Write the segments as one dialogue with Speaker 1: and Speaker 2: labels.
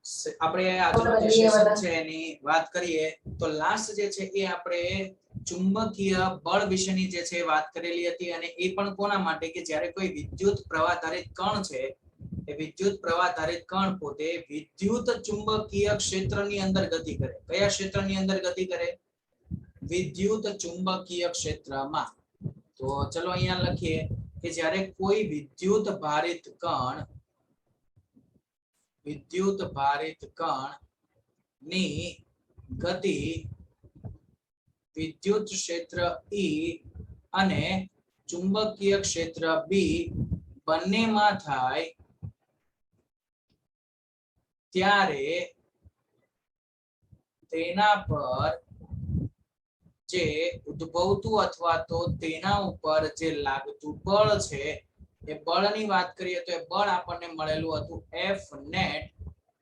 Speaker 1: આપણે આજનો જે સેશન છે એની વાત કરીએ તો લાસ્ટ જે છે એ આપણે ચુંબકીય બળ વિશેની જે છે વાત કરેલી હતી અને એ પણ કોના માટે કે જ્યારે કોઈ વિદ્યુત પ્રવાહ ધારિત કણ છે એ વિદ્યુત પ્રવાહ ધારિત કણ પોતે વિદ્યુત ચુંબકીય ક્ષેત્રની અંદર ગતિ કરે. કયા ક્ષેત્રની અંદર ગતિ કરે? વિદ્યુત ચુંબકીય ક્ષેત્રમાં. તો ચલો અહીંયા લખીએ કે જ્યારે કોઈ વિદ્યુત ભારિત કણ ની ગતિ વિદ્યુત ક્ષેત્ર E અને ચુંબકીય ક્ષેત્ર B બંનેમાં થાય ત્યારે તેના પર જે ઉદ્ભવતું અથવા તો તેના ઉપર જે લાગતું બળ છે એ બળની વાત કરીએ તો એ બળ આપણને મળેલું હતું F net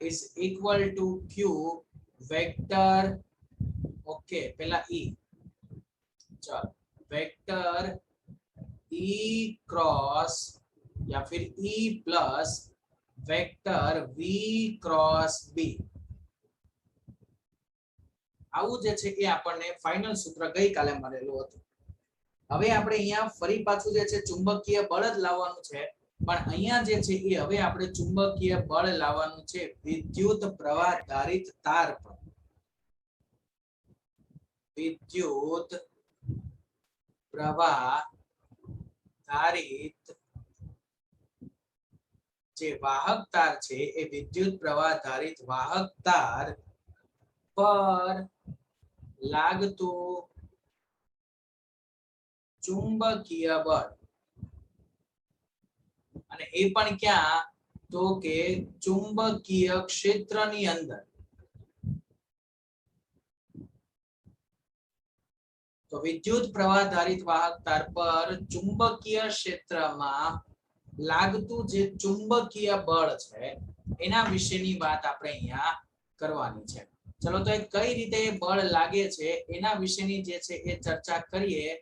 Speaker 1: is equal to Q vector okay પેલા E ચાલો वेक्टर E क्रॉस या फिर E plus vector V cross B આવું જે છે એ આપણને ફાઇનલ સૂત્ર ગઈકાલે મળેલું હતું. હવે આપણે અહીંયા ફરી પાછું જે છે ચુંબકીય બળ જ લાવવાનું છે પણ અહીંયા જે છે એ હવે આપણે ચુંબકીય બળ લાવવાનું છે વિદ્યુત પ્રવાહ ધારિત તાર પર. વિદ્યુત પ્રવાહ ધારિત જે વાહક તાર છે એ વિદ્યુત પ્રવાહ ધારિત વાહક તાર પર લાગતું ચુંબકીય બળ અને એ પણ ક્યાં તો કે ચુંબકીય ક્ષેત્રની અંદર. તો વિદ્યુત પ્રવાહ ધારિત વાહક તાર પર ચુંબકીય ક્ષેત્રમાં લાગતું જે ચુંબકીય બળ છે એના વિશેની વાત આપણે અહીંયા કરવાની છે. ચલો તો એ કઈ રીતે બળ લાગે છે એના વિશેની જે છે એ ચર્ચા કરીએ.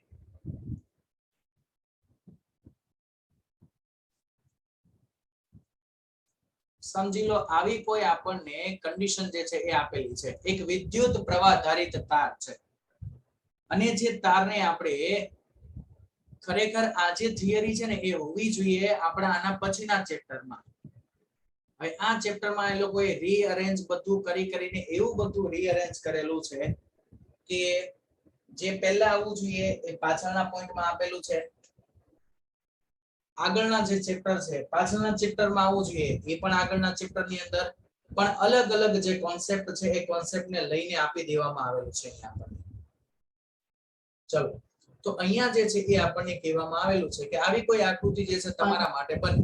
Speaker 1: સમજી લો આવી કોઈ આપણને કન્ડિશન જે છે એ આપેલી છે. એક વિદ્યુત પ્રવાહ ધારિત તાર છે અને જે તારને આપણે ખરેખર આ જે થિયરી છે ને એ હોવી જોઈએ આપણા આના પછીના ચેપ્ટરમાં. હવે આ ચેપ્ટરમાં એ લોકોએ રીઅરેન્જ બધું કરીને એવું બધું રીઅરેન્જ કરેલું છે કે જે પહેલા આવવું જોઈએ એ પાછળના પોઈન્ટમાં આપેલું છે. આગળના જે ચેપ્ટર છે પાછળના ચેપ્ટરમાં આવવું જોઈએ એ પણ આગળના ચેપ્ટરની અંદર પણ અલગ અલગ જે કોન્સેપ્ટ છે એ કોન્સેપ્ટને લઈને આપી દેવામાં આવેલું છે અહીંયા પર. ચલો તો અહીંયા જે છે એ આપણને કહેવામાં આવેલું છે કે આવી કોઈ આકૃતિ જે છે તમારા માટે બને.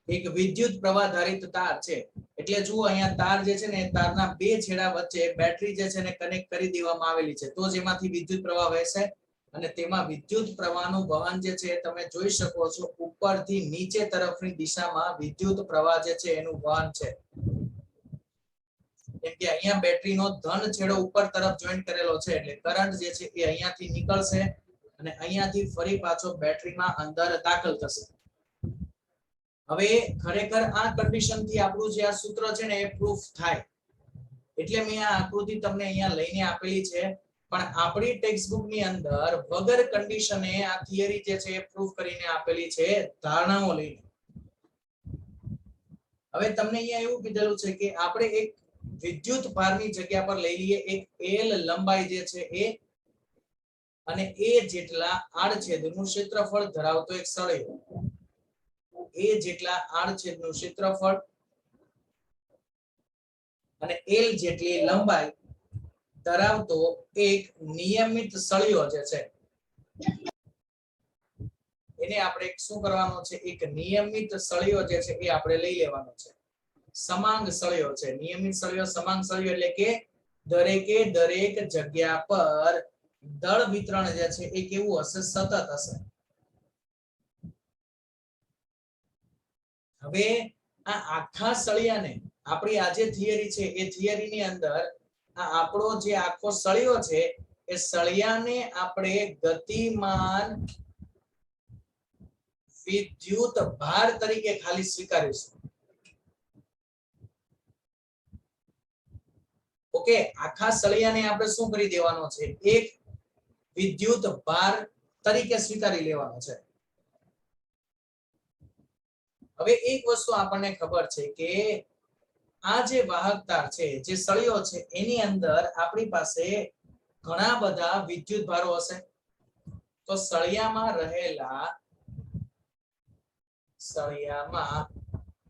Speaker 1: એક વિદ્યુત પ્રવાહ ધારિત તાર છે એટલે જુઓ અહીંયા તાર જે છે ને તારના બે છેડા વચ્ચે બેટરી જે છે ને કનેક્ટ કરી દેવામાં આવેલી છે તો જ એમાંથી વિદ્યુત પ્રવાહ વહેશે અને તેમાં વિદ્યુત પ્રવાહનું વહન જે છે તમે જોઈ શકો છો ઉપરથી નીચે તરફની દિશામાં વિદ્યુત પ્રવાહ જે છે એનું વહન છે. કેમ કે અહીંયા બેટરીનો ધન છેડો ઉપર તરફ જોઈન્ટ કરેલો છે એટલે કરંટ જે છે એ અહીંયાથી નીકળશે અને અહીંયાથી ફરી પાછો બેટરીમાં અંદર દાખલ થશે. હવે ખરેખર આ કન્ડિશન થી આપણું જે આ સૂત્ર છે ને એ પ્રૂફ થાય એટલે મેં આ આકૃતિ તમને અહીંયા લઈને આપેલી છે પણ આપણી ટેક્સ્ટ બુક ની અંદર વગર કન્ડિશને આ થિયરી જે છે એ પ્રૂફ કરીને આપેલી છે ધારણાઓ લઈને. હવે તમને અહીંયા એવું કીધેલું છે કે આપણે એક વિદ્યુત ભારની જગ્યા પર લઈ લઈએ એક L લંબાઈ જે છે એ અને એ જેટલા આડછેદનું ક્ષેત્રફળ ધરાવતો એક સળિયો. એ જેટલા આડછેદનું ક્ષેત્રફળ અને L જેટલી લંબાઈ ધરાવતો એક નિયમિત સળિયો જે છે એને આપણે શું કરવાનો છે એક નિયમિત સળિયો જે છે એ આપણે લઈ લેવાનો છે. સમાંગ સળિયો છે. નિયમિત સળિયો સમાંગ સળિયો એટલે કે દરેકે દરેક જગ્યા પર દળ વિતરણ જે છે એ કેવું હશે સતત હશે. હવે આ આખા સળિયાને આપણી આ જે થિયરી છે એ થિયરીની અંદર આ આપણો જે આખો સળિયો છે એ સળિયાને આપણે ગતિમાન વિદ્યુત ભાર તરીકે ખાલી સ્વીકારીશું. ઓકે, આખા સળિયાને આપણે શું કરી દેવાનો છે, એક વિદ્યુત ભાર તરીકે સ્વીકારી લેવાનો છે. હવે એક વસ્તુ આપણને ખબર છે કે આ જે વાહક તાર છે, જે સળિયો છે, એની અંદર આપણી પાસે ઘણા બધા વિદ્યુત ભારો હશે. તો સળિયામાં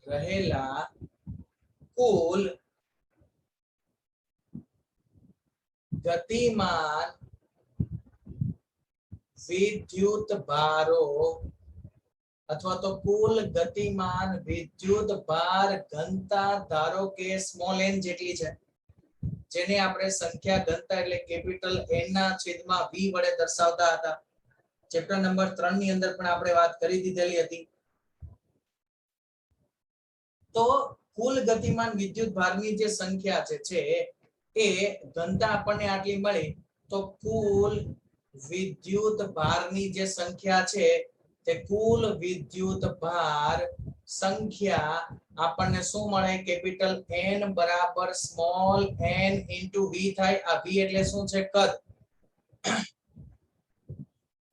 Speaker 1: રહેલા કુલ ગતિમાન વિદ્યુત ભારો અથવા તો કુલ ગતિમાન વિદ્યુત ભાર ઘનતા ધારો કે સ્મોલ n જેટલી છે, જેને આપણે સંખ્યા ઘનતા એટલે કેપિટલ N ના છેદમાં v વડે દર્શાવતા હતા. ચેપ્ટર નંબર 3 ની અંદર પણ આપણે વાત કરી દીધેલી હતી. તો કુલ ગતિમાન વિદ્યુત ભારની જે સંખ્યા છે એ ઘનતા આપણને આટલી મળી, તો કુલ વિદ્યુત ભારની જે સંખ્યા છે તે કુલ વિદ્યુત ભાર સંખ્યા આપણને શું મળે, કેપિટલ N બરાબર સ્મોલ n ઇન્ટુ v થાય. આ v એટલે શું છે, કદ.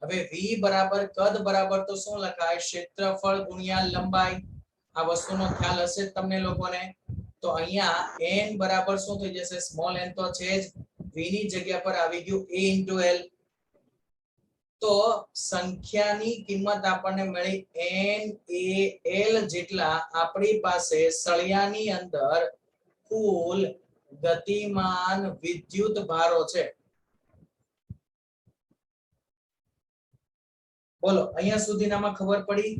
Speaker 1: હવે v બરાબર કદ બરાબર તો શું લખાય, ક્ષેત્રફળ ગુણ્યા લંબાઈ. આ વસ્તુનો ખ્યાલ હશે તમને લોકોને. તો અહીંયા n બરાબર શું થઈ જશે, સ્મોલ n તો છે જ, v ની જગ્યા પર આવી ગયું a into l. તો સંખ્યાની કિંમત આપણને મળી n a l જેટલા આપણી પાસે સળિયાની અંદર કુલ ગતિમાન વિદ્યુત ભારો છે. બોલો, અહીંયા સુધીનામાં ખબર પડી?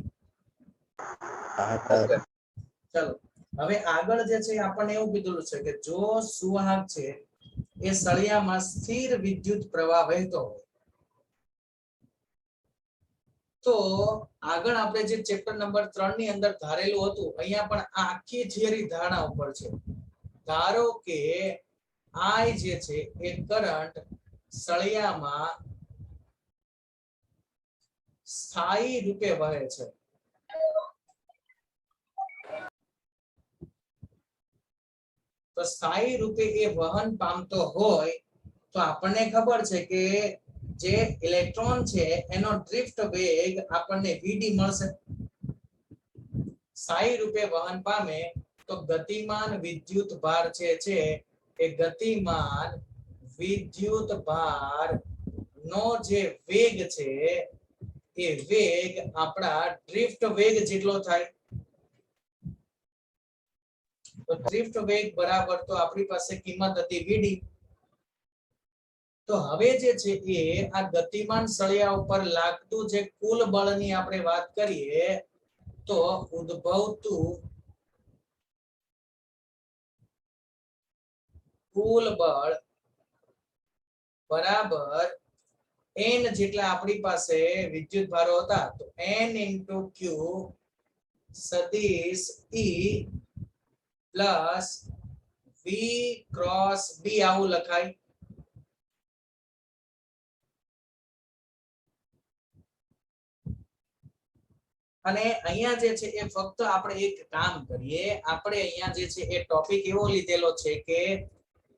Speaker 1: ચલો, હવે આગળ જે છે આપણને એવું કીધું છે કે જો સુવાહક છે એ સળિયામાં સ્થિર વિદ્યુત પ્રવાહ વહેતો હોય, તો આગળ આપણે જે ચેપ્ટર નંબર 3 ની અંદર ધારેલું હતું, અહીંયા પણ આ આખી થિયરી ધારણા ઉપર છે. ધારો કે I જે છે એ કરંટ સળિયામાં સ્થાયી રૂપે વહે છે. તો સ્થાયી રૂપે એ વહન પામતો હોય તો આપણને ખબર છે કે જે ઇલેક્ટ્રોન છે એનો ડ્રિફ્ટ વેગ આપણને vd મળશે. સ્થાયી રૂપે વહન પામે તો ગતિમાન વિદ્યુત ભાર છે એ ગતિમાન વિદ્યુત ભાર નો જે વેગ છે એ વેગ આપણા ડ્રિફ્ટ વેગ જેટલો થાય. તો ડ્રિફ્ટ વેગ બરાબર તો આપણી પાસે કિંમત હતી vd. તો હવે જે છે એ આ ગતિમાન સળિયા ઉપર લાગતું જે કુલ બળની આપણે વાત કરીએ તો ઉદ્ભવતું કુલ બળ બરાબર n જેટલા આપણી પાસે વિદ્યુત ભારો હતા, તો n into q સદિશ e plus v cross b આવું લખાય. અને અહીંયા જે છે એ ફક્ત આપણે એક કામ કરીએ, આપણે અહીંયા જે છે એ ટોપિક એવો લીધેલો છે કે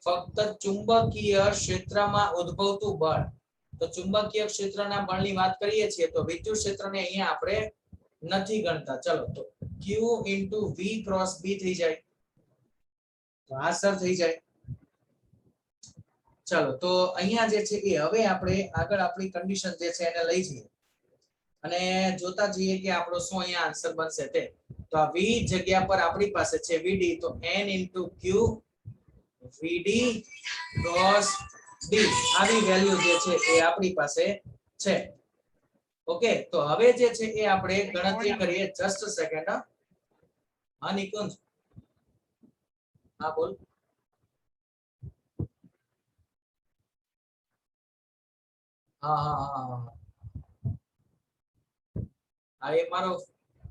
Speaker 1: ફક્ત ચુંબકીય ક્ષેત્રમાં ઉદ્ભવતું બળ. તો ચુંબકીય ક્ષેત્રના બળની વાત કરીએ છીએ તો વિદ્યુત ક્ષેત્રને અહીંયા આપણે નથી ગણતા. ચલો, તો q into v cross b થઈ જાય, તો આ સર થઈ જાય. ચલો, તો અહીંયા જે છે એ હવે આપણે આગળ આપણી કન્ડિશન જે છે એને લઈ જઈએ અને જોતા જઈએ કે આપણો શું અહીંયા આન્સર બનશે તે. તો આ v જગ્યા પર આપણી પાસે છે vd, તો n into q vd cos b આવી વેલ્યુ જે છે એ આપણી પાસે છે. ઓકે, તો હવે જે છે એ આપણે ગણતરી કરીએ. Just a second. હા નિકુંજ, હા બોલ. હા હા હા હા, એ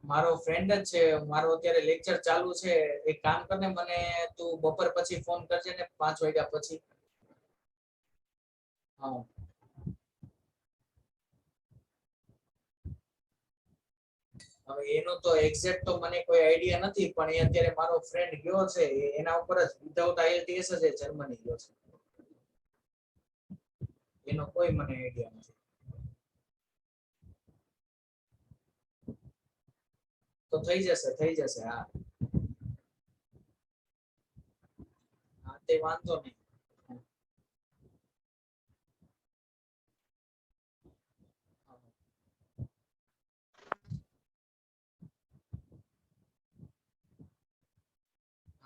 Speaker 1: મારો ફ્રેન્ડ જ છે. મારો અત્યારે લેક્ચર ચાલુ છે. એક કામ કરને, મને તું બપોર પછી ફોન કરજે ને 5 વાગ્યા પછી. હા હવે એનો તો એક્ઝેક્ટ તો મને કોઈ આઈડિયા નથી, પણ એ અત્યારે મારો ફ્રેન્ડ ગયો છે એના ઉપર જ વિધાઉટ IELTS જ જર્મની ગયો છે, એનો કોઈ મને આઈડિયા નથી. તો થઈ જશે. હા હા તે વાંધો નહીં.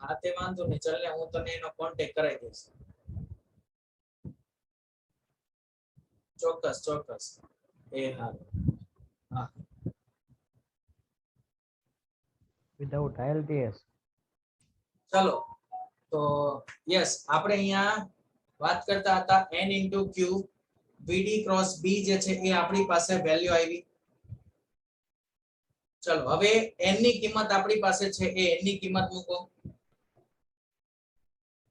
Speaker 1: હા તે વાંધો નહીં, ચાલ ને હું તને એનો કોન્ટેક્ટ કરાવી દઈશ. ચોક્કસ એ હા હા
Speaker 2: વિધાઉટ IELTS.
Speaker 1: ચલો તો યસ, આપણે અહીંયા વાત કરતા હતા n * q vd cross b જે છે એ આપણી પાસે વેલ્યુ આવી. ચલો હવે n ની કિંમત આપણી પાસે છે, એ n ની કિંમત મૂકો.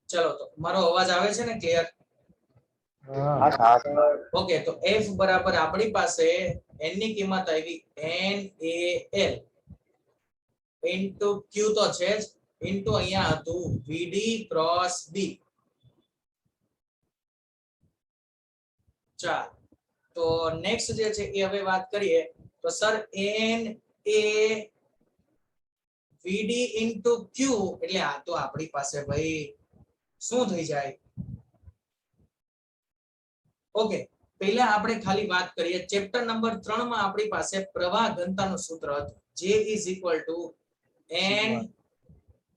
Speaker 1: ચલો તો મારો અવાજ આવે છે ને ક્લિયર? ઓકે, તો f બરાબર આપણી પાસે n ની કિંમત આવી NaL * q તો છે જ, ઇન્ટુ અહીંયા હતું vd ક્રોસ b. ચાલ તો નેક્સ્ટ જે છે એ હવે વાત કરીએ તો સર Na vd * q એટલે આ તો આપણી પાસે ભાઈ શું થઈ જાય. ઓકે, પહેલા આપણે ખાલી વાત કરીએ ચેપ્ટર નંબર 3 માં આપણી પાસે પ્રવાહ ઘનતાનું સૂત્ર હતું J = n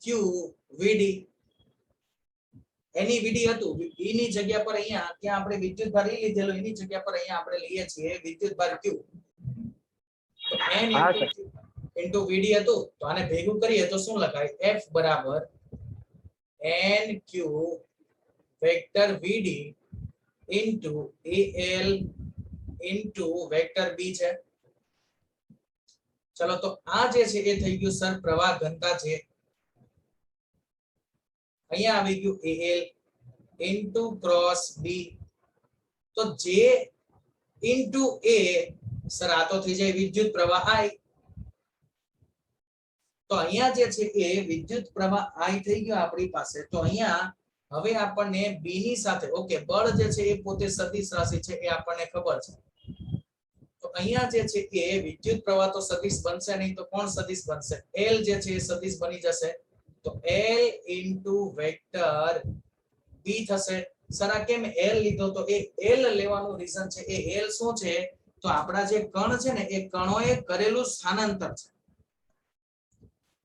Speaker 1: q vd. એની vd હતું, e ની જગ્યા પર અહીંયા ત્યાં આપણે વિદ્યુતભાર E લીધેલો, એની જગ્યા પર અહીંયા આપણે લઈએ છીએ વિદ્યુતભાર q. તો n * vd હતું, તો આને ભેગું કરીએ તો શું લખાય? f બરાબર nq vector vd into al into vector b છે. ચલો તો આ જે છે એ થઈ ગયું સર પ્રવાહ ઘનતા છે. અહીંયા આવી ગયું al into ક્રોસ b, તો j into a સર આ તો થઈ જાય વિદ્યુત પ્રવાહ I. તો અહીંયા જે છે એ વિદ્યુત પ્રવાહ I થઈ ગયો આપણી પાસે. તો અહીંયા હવે આપણને b ની સાથે ઓકે બળ જે છે એ પોતે સદિશ રાશિ છે એ આપણને ખબર છે. તો અહીંયા જે છે એ વિદ્યુત પ્રવાહ તો સદિશ બનશે નહીં, તો કોણ સદિશ બનશે? L જે છે એ સદિશ બની જશે. તો L into વેક્ટર b થશે. સર આ કેમ L લીધો? તો એ L લેવાનું રીઝન છે એ L શું છે? તો આપણા જે કણ છે ને એ કણોએ કરેલું સ્થાનાંતર છે.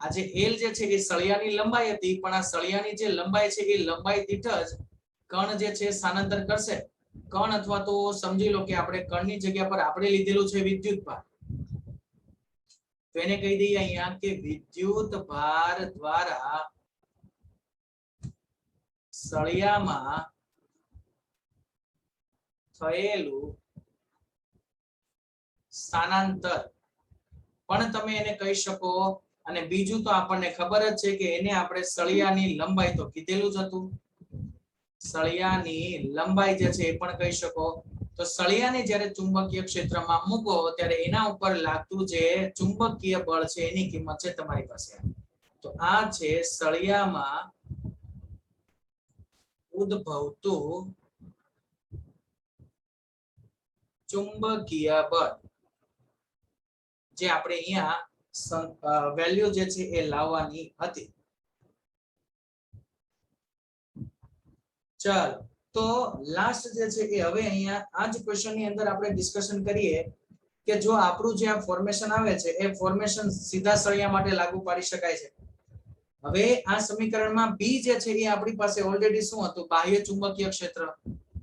Speaker 1: આ જે L જે છે એ સળિયાની લંબાઈ હતી, પણ આ સળિયાની જે લંબાઈ છે એ લંબાઈ દીઠ જ કણ જે છે સ્થાનાંતર કરશે. કણ અથવા તો સમજી લો કે આપણે કણની જગ્યા પર આપણે લીધેલું છે વિદ્યુતભાર, તો એને કહી દઈએ અહીંયા કે વિદ્યુતભાર દ્વારા સળિયામાં થયેલું સ્થાનાંતર પણ તમે એને કહી શકો. અને બીજું તો આપણને ખબર જ છે કે એને આપણે સળિયાની લંબાઈ તો કીધેલું જ હતું, સળિયાની લંબાઈ જે છે એ પણ કહી શકો. તો સળિયાને જ્યારે ચુંબકીય ક્ષેત્રમાં મૂકો ત્યારે એના ઉપર લાગતું જે ચુંબકીય બળ છે એની કિંમત છે તમારી પાસે. તો આ છે સળિયામાં ઉદ્ભવતું ચુંબકીય બળ, જે આપણે અહીંયા વેલ્યુ જે છે એ લાવવાની હતી. ચાલો તો લાસ્ટ જે છે એ હવે અહીંયા આ જ ક્વેશ્ચન ની અંદર આપણે ડિસ્કશન કરીએ કે જો આપણું જે આ ફોર્મેશન આવે છે એ ફોર્મેશન સીધા સળિયા માટે લાગુ પાડી શકાય છે. હવે આ સમીકરણમાં b જે છે એ આપણી પાસે ઓલરેડી શું હતું? બાહ્ય ચુંબકીય ક્ષેત્ર.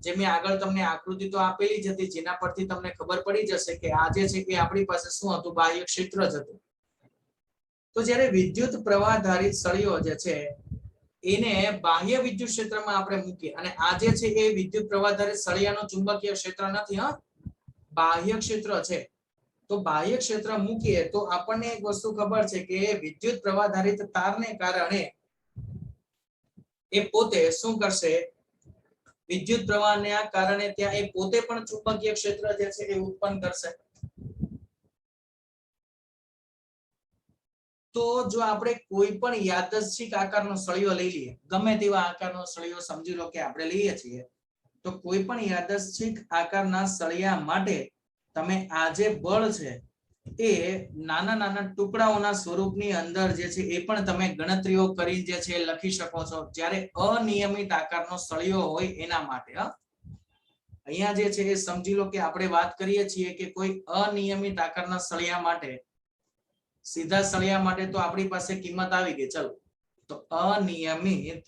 Speaker 1: જે મેં આગળ તમને આકૃતિ તો આપેલી જ હતી, જેના પરથી તમને ખબર પડી જશે કે આ જે છે એ આપણી પાસે શું હતું? બાહ્ય ક્ષેત્ર જ હતું. તો જ્યારે વિદ્યુત પ્રવાહ ધારિત સળિયો જે છે એને બાહ્ય વિદ્યુત ક્ષેત્રમાં આપણે મૂકીએ, અને આ જે છે એ વિદ્યુત પ્રવાહ ધારિત સળિયાનો ચુંબકીય ક્ષેત્ર નથી, હા બાહ્ય ક્ષેત્ર છે. તો બાહ્ય ક્ષેત્ર મૂકીએ તો આપણને એક વસ્તુ ખબર છે કે વિદ્યુત પ્રવાહ ધારિત તારને કારણે એ પોતે શું કરશે? વિદ્યુત પ્રવાહને કારણે ત્યાં એ પોતે પણ ચુંબકીય ક્ષેત્ર જે છે એ ઉત્પન્ન કરશે. તો જો આપણે કોઈ પણ યાદચ્છિક આકારનો સળિયો લઈ લઈએ, ગમે તેવા આકારનો સળિયો સમજી લો કે આપણે લઈએ છીએ, તો કોઈ પણ યાદચ્છિક આકારના સળિયા માટે તમે આ જે બળ છે એ નાના નાના ટુકડાઓના સ્વરૂપની અંદર જે છે એ પણ તમે ગણતરીઓ કરી જે છે લખી શકો છો, જ્યારે અનિયમિત આકારનો સળિયો હોય એના માટે. અહીંયા જે છે એ સમજી લો કે આપણે વાત કરીએ છીએ કે કોઈ અનિયમિત આકારના સળિયા માટે, સીધા સળિયા માટે તો આપણી પાસે કિંમત આવી ગઈ. ચલો, તો અનિયમિત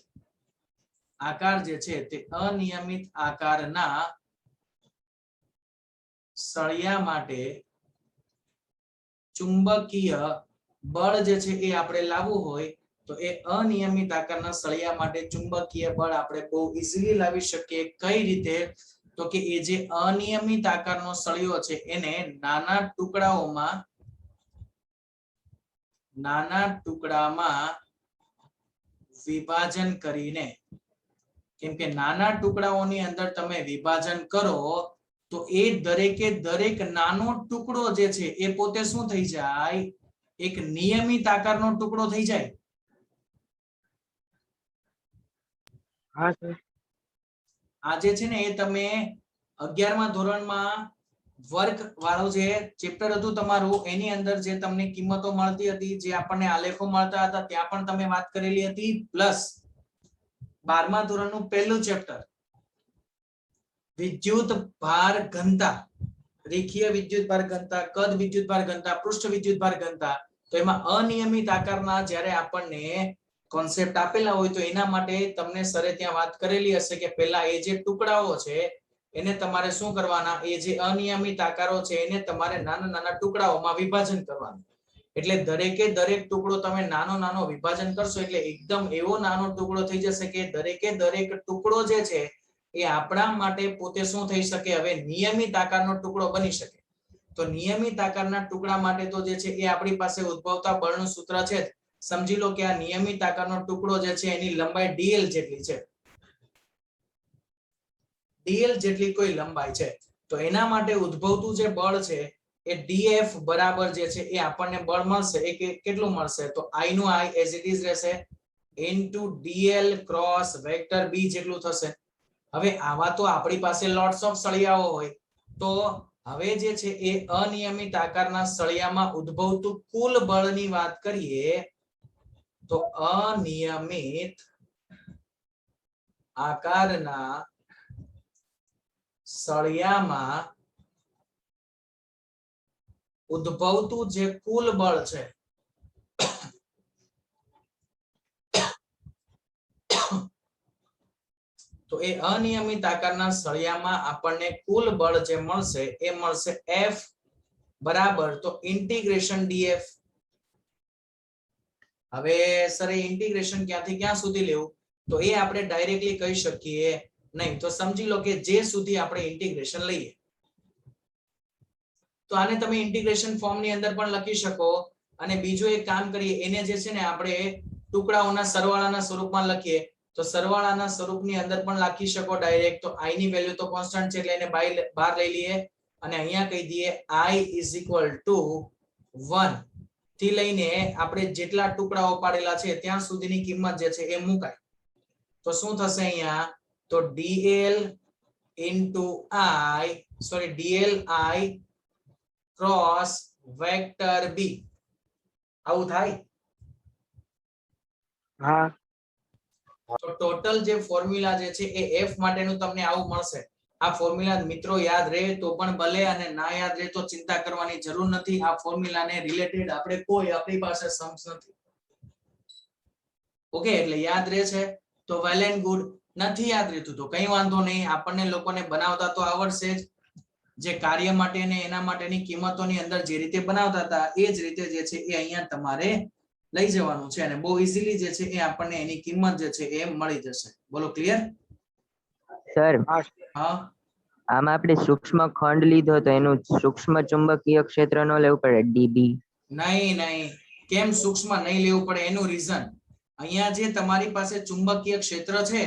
Speaker 1: આકાર જે છે તે અનિયમિત આકારના સળિયા માટે ચુંબકીય બળ જે છે એ આપણે લાવવું હોય તો એ અનિયમિત આકારના સળિયા માટે ચુંબકીય બળ આપણે બહુ ઈઝીલી લાવી શકીએ. કઈ રીતે? તો કે એ જે અનિયમિત આકારનો સળિયો છે એને નાના ટુકડામાં વિભાજન કરીને, કેમ કે નાના ટુકડાઓની અંદર તમે વિભાજન કરો તો એ દરેકે દરેક નાનો ટુકડો જે છે એ પોતે શું થઈ જાય? એક નિયમિત આકારનો ટુકડો થઈ જાય.
Speaker 2: હા સર.
Speaker 1: આ જે છે ને એ તમે 11મા ધોરણમાં વર્ક વાળું જે ચેપ્ટર હતું તમારું, એની અંદર જે તમને કિંમતો મળતી હતી, જે આપણને આલેખો મળતા હતા, ત્યાં પણ તમે વાત કરેલી હતી. પ્લસ 12મા ધોરણનું પહેલું ચેપ્ટર વિદ્યુત ભાર ઘનતા, રેખીય વિદ્યુત ભાર ઘનતા, કદ વિદ્યુત ભાર ઘનતા, પૃષ્ઠ વિદ્યુત ભાર ઘનતા, તો એમાં અનિયમિત આકારના જ્યારે આપણને કોન્સેપ્ટ આપેલા હોય તો એના માટે તમને સરે ત્યાં વાત કરેલી હશે કે પહેલા એ જે ટુકડાઓ છે એને તમારે શું કરવાના? એ જે અનિયમિત આકારો છે એને તમારે નાના નાના ટુકડાઓમાં વિભાજન કરવાનું. એટલે દરેકે દરેક ટુકડો તમે નાનો નાનો વિભાજન કરશો એટલે એકદમ એવો નાનો ટુકડો થઈ જશે કે દરેકે દરેક ટુકડો જે છે એ આપણા માટે પોતે શું થઈ શકે? હવે નિયમિત આકારનો ટુકડો બની શકે. તો નિયમિત આકારના ટુકડા માટે તો જે છે એ આપણી પાસે ઉદ્ભવતા બળનું સૂત્ર છે. સમજી લો કે આ નિયમિત આકારનો ટુકડો જે છે એની લંબાઈ dl જેટલી છે, dl જેટલી કોઈ લંબાઈ છે. તો એના માટે ઉદ્ભવતું જે બળ છે એ df બરાબર જે છે એ આપણને બળ મળશે. એ કેટલું મળશે? તો I નું I as it is રહેશે into dl cross vector b જેટલું થશે. હવે આવા તો આપણી પાસે લોટ્સ ઓફ સળિયાઓ હોય, તો હવે જે છે એ અનિયમિત આકારના સળિયામાં ઉદ્ભવતું કુલ બળની વાત કરીએ તો અનિયમિત આકારના સળિયામાં ઉદ્ભવતું જે કુલ બળ છે તો એ અનિયમિત આકારના સળિયામાં આપણને કુલ બળ જે મળશે એ મળશે F બરાબર તો ઇન્ટિગ્રેશન df. હવે સર એ ઇન્ટિગ્રેશન ક્યાંથી ક્યાં સુધી લેવું? તો એ આપણે ડાયરેક્ટલી કહી શકીએ નહીં. તો સમજી લો કે જે સુધી આપણે ઇન્ટિગ્રેશન લઈએ, તો આને તમે ઇન્ટિગ્રેશન ફોર્મ ની અંદર પણ લખી શકો. અને બીજું એક કામ કરીએ, એને જે છે ને આપણે ટુકડાઓના સરવાળાના સ્વરૂપમાં લખીએ તો સરવાળાના સ્વરૂપની અંદર પણ લખી શકો ડાયરેક્ટ. તો I ની વેલ્યુ તો કોન્સ્ટન્ટ છે એટલે એને બહાર લઈ લઈએ અને અહીંયા કહી દઈએ I is equal to 1 થી લઈને આપણે જેટલા ટુકડાઓ પાડેલા છે ત્યાં સુધીની કિંમત જે છે એ મુકાય. તો શું થશે અહીંયા? તો dl into dl I cross vector b. આવું થાય?
Speaker 2: હા.
Speaker 1: તો ટોટલ જે ફોર્મ્યુલા જે છે એ f માટેનું તમને આવું મળશે. આ ફોર્મ્યુલા મિત્રો યાદ રહે તો પણ ભલે અને ના યાદ રહે તો ચિંતા કરવાની જરૂર નથી. આ ફોર્મ્યુલાને રિલેટેડ આપણે કોઈ આપણી પાસે સમ્સ નથી. ઓકે, એટલે યાદ રહે છે તો વેલ એન્ડ ગુડ. નથી યાદ રહેતું તો કઈ વાંધો નહીં, આપણને લોકોને બનાવતા તો આવડશે જ. જે કાર્ય માટે ને એના માટેની કિંમતોની અંદર જે રીતે બનાવતા હતા એ જ રીતે જે છે એ અહીંયા તમારે લઈ જવાનું છે અને બહુ ઈઝીલી જે છે એ આપણને એની કિંમત જે છે એ મળી જશે. બોલો ક્લિયર?
Speaker 3: સર,
Speaker 1: હા,
Speaker 3: આમાં આપણે સૂક્ષ્મ ખંડ લીધો તો એનું સૂક્ષ્મ ચુંબકીય ક્ષેત્ર નો લેવું પડે ડીબી?
Speaker 1: નહીં નહીં. કેમ સૂક્ષ્મ નહીં લેવું પડે? એનું રીઝન, અહીંયા જે તમારી પાસે ચુંબકીય ક્ષેત્ર છે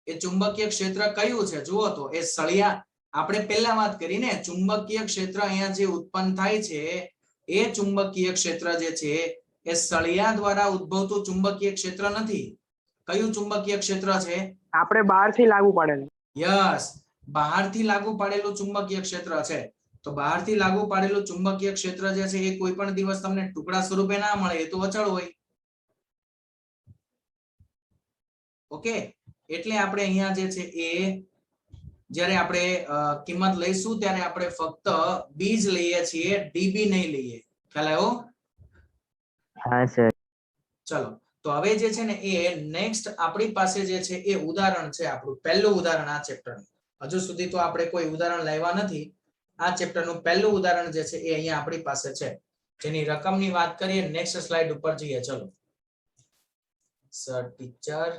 Speaker 1: એ ચુંબકીય ક્ષેત્ર કયું છે જુઓ તો એ સળિયા આપણે પહેલા વાત કરી ને, ચુંબકીય ક્ષેત્ર અહીંયા જે ઉત્પન્ન થાય છે એ ચુંબકીય ક્ષેત્ર જે છે એ સળિયા દ્વારા ઉદ્ભવતું ચુંબકીય ક્ષેત્ર નથી. કયું ચુંબકીય ક્ષેત્ર છે?
Speaker 2: આપણે બહારથી લાગુ પડેલ.
Speaker 1: યસ, બહારથી લાગુ પાડેલું ચુંબકીય ક્ષેત્ર છે. તો બહારથી લાગુ પાડેલું ચુંબકીય ક્ષેત્ર જે છે એ કોઈ પણ દિવસ તમને ટુકડા સ્વરૂપે ના મળે, એ તો અચળ હોય. ઓકે, એટલે આપણે અહીંયા જે છે એ જ્યારે આપણે કિંમત લઈશું ત્યારે આપણે ફક્ત બીજ લઈએ છીએ, ડીબી નહીં લઈએ. ખ્યાલ આવ્યો?
Speaker 3: હા સર.
Speaker 1: ચલો, તો હવે જે છે ને એ નેક્સ્ટ આપણી પાસે જે છે એ ઉદાહરણ છે, આપણું પહેલું ઉદાહરણ આ ચેપ્ટરનું. હજુ સુધી તો આપણે કોઈ ઉદાહરણ લાવ્યા નથી. આ ચેપ્ટરનું પહેલું ઉદાહરણ જે છે એ અહીંયા આપણી પાસે છે, જેની રકમની વાત કરીએ. નેક્સ્ટ સ્લાઇડ ઉપર જઈએ. ચલો સર ટીચર,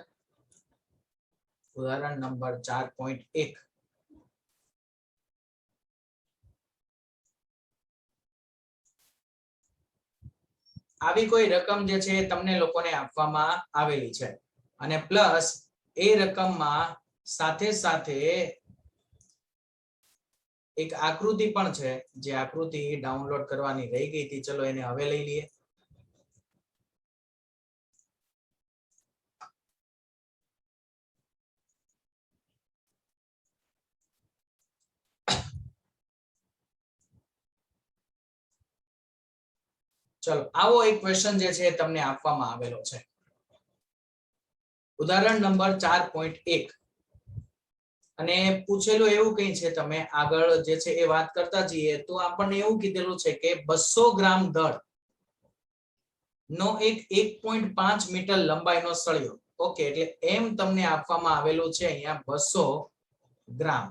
Speaker 1: ઉદાહરણ નંબર 4.1. આવી કોઈ રકમ જે છે તમને લોકોને આપવામાં આવેલી છે અને પ્લસ એ રકમમાં સાથે સાથે એક આકૃતિ પણ છે, જે આકૃતિ ડાઉનલોડ કરવાની રહી ગઈ હતી. ચલો એને હવે લઈ લઈએ. ચલો, આવો એક ક્વેશ્ચન જે છે તમને આપવામાં આવેલો છે. ઉદાહરણ નંબર 4.1 અને પૂછેલું એવું કઈ છે, તમે આગળ જે છે એ વાત કરતા જઈએ તો આપણને એવું કીધેલું છે કે 200 ગ્રામ દળ નો એક 1.5 મીટર લંબાઈનો સળિયો. ઓકે, એટલે એમ તમને આપવામાં આવેલું છે અહીંયા 200 ગ્રામ.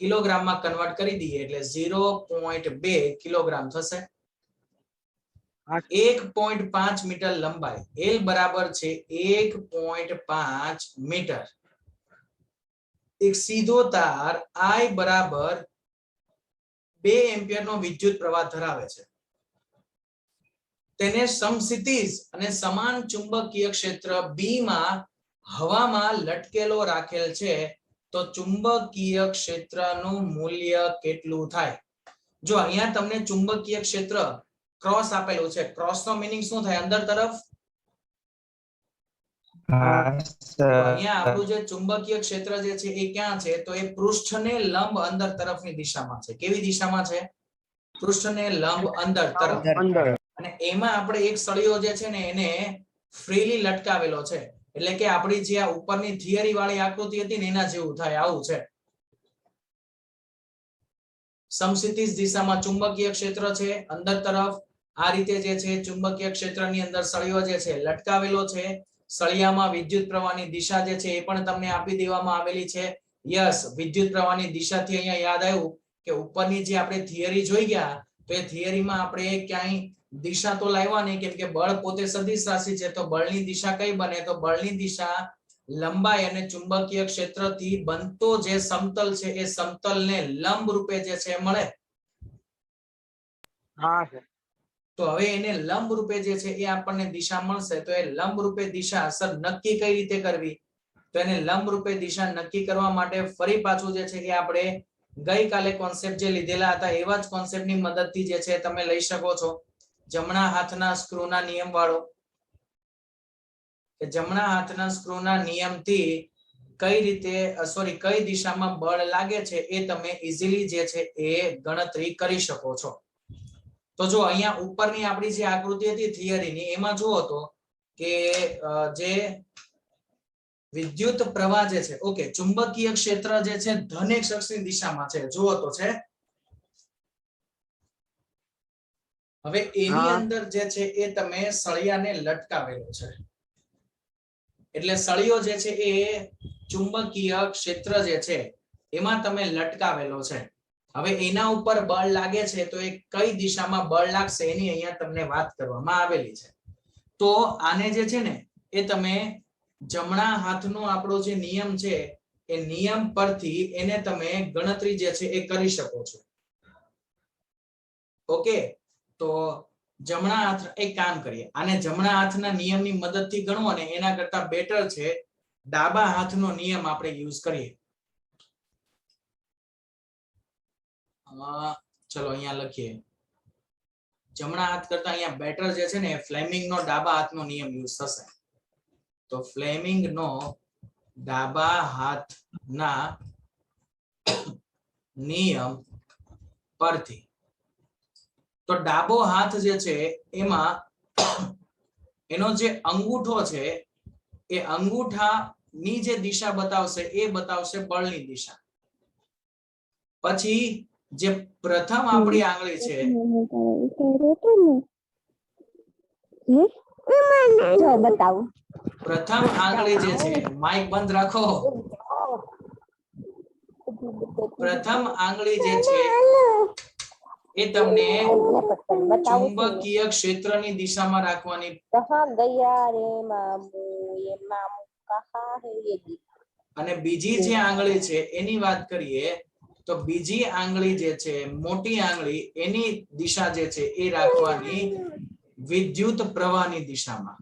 Speaker 1: કિલોગ્રામમાં કન્વર્ટ કરી દઈએ એટલે 0.2 કિલોગ્રામ થશે. 1.5 મીટર લંબાઈ, એલ બરાબર છે 1.5 મીટર. એક સીધો તાર I બરાબર 2 એમ્પિયર નો વિદ્યુત પ્રવાહ ધરાવે છે. તેને સમસ્થિતિજ અને સમાન ચુંબકીય ક્ષેત્ર B માં હવામાં લટકેલો રાખેલ છે, તો ચુંબકીય ક્ષેત્રનું મૂલ્ય કેટલું થાય? જો અહીંયા તમને ચુંબકીય ક્ષેત્ર ક્રોસ આપેલું છે, ક્રોસ નો મીનિંગ શું થાય? અંદર તરફ. તો અહીંયા આપણું જે ચુંબકીય ક્ષેત્ર જે છે એ ક્યાં છે? તો એ પૃષ્ઠને લંબ અંદર તરફની દિશામાં છે. કેવી દિશામાં છે? પૃષ્ઠને લંબ અંદર તરફ. અને એમાં આપણે એક સળિયો જે છે ને એને ફ્રીલી લટકાવેલો છે, એટલે કે આપણી જે આ ઉપરની થિયરી વાળી આકૃતિ હતી ને એના જેવું થાય. આવું છે. સમસ્થિતિજ દિશામાં ચુંબકીય ક્ષેત્ર છે અંદર તરફ. આ રીતે જે છે ચુંબકીય ક્ષેત્રની અંદર સળિયો જે છે લટકાવેલો છે. સળિયામાં વિદ્યુત પ્રવાહની દિશા જે છે એ પણ તમને આપી દેવામાં આવેલી છે. યસ, વિદ્યુત પ્રવાહની દિશાથી અહીંયા યાદ આવ્યું કે ઉપરની જે આપણે થિયરી જોઈ ગયા, તો એ થિયરીમાં આપણે ક્યાંય દિશા તો લાવ્યા નહીં, કેમ કે બળ પોતે સદિશ રાશિ છે. તો બળની દિશા કઈ બને? તો બળની દિશા લંબાઈ અને ચુંબકીય ક્ષેત્રથી બનતો જે સમતલ છે એ સમતલને લંબ રૂપે જે છે મળે.
Speaker 2: હા સર.
Speaker 1: તો હવે એને લંબ રૂપે જે છે એ આપણને દિશા મળશે. તો એ લંબ રૂપે દિશા અસર નક્કી કઈ રીતે કરવી? તો એને લંબ રૂપે દિશા નક્કી કરવા માટે ફરી પાછું જે છે એ આપણે ગઈકાલે કોન્સેપ્ટ જે લીધેલા હતા એવા જ કોન્સેપ્ટની મદદથી જે છે તમે લઈ શકો છો. જમણા હાથના સ્ક્રૂના નિયમ વાળો, કે જમણા હાથના સ્ક્રૂના નિયમથી કઈ રીતે કઈ દિશામાં બળ લાગે છે એ તમે ઈઝીલી જે છે એ ગણતરી કરી શકો છો. તો જો અહીંયા ઉપરની આપણી જે આકૃતિ હતી થિયરીની, એમાં જુઓ તો કે જે વિદ્યુત પ્રવાહ જે છે, ઓકે, ચુંબકીય ક્ષેત્ર જે છે ધન x અક્ષની દિશામાં છે. જુઓ તો છે. હવે એની અંદર જે છે એ તમે સળિયાને લટકાવેલો છે, એટલે સળિયો જે છે એ ચુંબકીય ક્ષેત્ર જે છે એમાં તમે લટકાવેલો છે. હવે એના ઉપર બળ લાગે છે, તો એ કઈ દિશામાં બળ લાગશે એની અહીંયા તમને વાત કરવામાં આવેલી છે. તો આને જે છે ને એ તમે જમણા હાથનો આપણો જે નિયમ છે એ નિયમ પરથી એને તમે ગણતરી જે છે એ કરી શકો છો. ઓકે, તો જમણા હાથ એક કામ કરીએ, આને જમણા હાથના નિયમની મદદથી ગણવો ને એના કરતા બેટર છે ડાબા હાથનો નિયમ આપણે યુઝ કરીએ. ચલો અહીંયા લખીએ જમણા હાથ કરતા અહીંયા બેટર જે છે ને ફ્લેમિંગ નો ડાબા હાથનો નિયમ યુઝ થશે. તો ફ્લેમિંગ નો ડાબા હાથના નિયમ પરથી, તો ડાબો હાથ જે છે એમાં એનો જે અંગૂઠો છે એ અંગૂઠાની જે દિશા બતાવશે એ બતાવશે બળની દિશા. પછી જે પ્રથમ આપણી આંગળી છે
Speaker 4: બતાવું
Speaker 1: પ્રથમ આંગળી જે છે, માઇક બંધ રાખો. પ્રથમ આંગળી જે છે એ તમને ચુંબકીય ક્ષેત્રની દિશામાં રાખવાની.
Speaker 4: कहाँ गया रे मामू ये मामू कहाँ है ये
Speaker 1: અને બીજી જે આંગળી છે એની વાત કરીએ તો બીજી આંગળી જે છે મોટી આંગળી એની દિશા જે છે એ રાખવાની વિદ્યુત પ્રવાહની દિશામાં.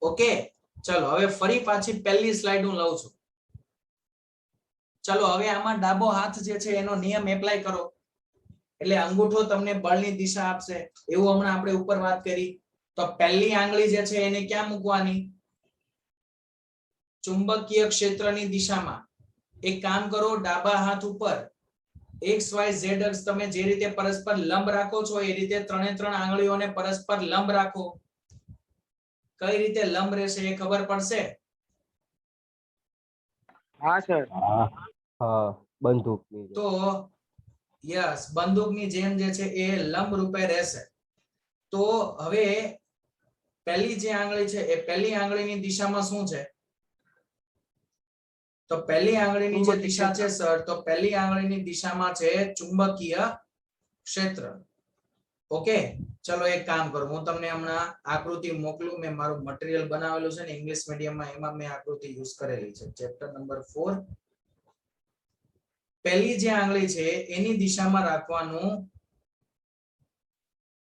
Speaker 1: ઓકે, ચલો હવે ફરી પાછી પહેલી સ્લાઇડ હું લઉં છું. ચલો હવે આમાં ડાબો હાથ જે છે એનો નિયમ એપ્લાય કરો એટલે અંગૂઠો તમને બળની દિશા આપશે, એવું હમણાં આપણે ઉપર વાત કરી. તો પહેલી આંગળી જે છે એને ક્યાં મૂકવાની? ચુંબકીય ક્ષેત્રની દિશામાં. એક કામ કરો, ડાબા હાથ ઉપર XYZ અક્ષ તમે જે રીતે પરસ્પર લંબ રાખો છો એ રીતે ત્રણે ત્રણ આંગળીઓને પરસ્પર લંબ રાખો. કઈ રીતે લંબ રહેશે એ ખબર પડશે?
Speaker 2: હા સર.
Speaker 5: હા, બંદૂકની જેમ.
Speaker 1: તો યસ, બંદૂકની જેમ જે છે એ લંબ રૂપે રહેશે. તો હવે પહેલી જે આંગળી છે એ પહેલી આંગળીની દિશામાં શું છે? તો પહેલી આંગળીની જે દિશા છે સર, તો પહેલી આંગળીની દિશામાં છે ચુંબકીય ક્ષેત્ર. ઓકે, ચલો એક કામ કરો, હું તમને હમણાં આકૃતિ મોકલું. મેં મારું મટીરીયલ બનાવેલું છે ને ઇંગ્લિશ મીડિયમમાં, એમાં મેં આકૃતિ યુઝ કરેલી છે. ચેપ્ટર નંબર 4, પહેલી જે આંગળી છે એની દિશામાં રાખવાનું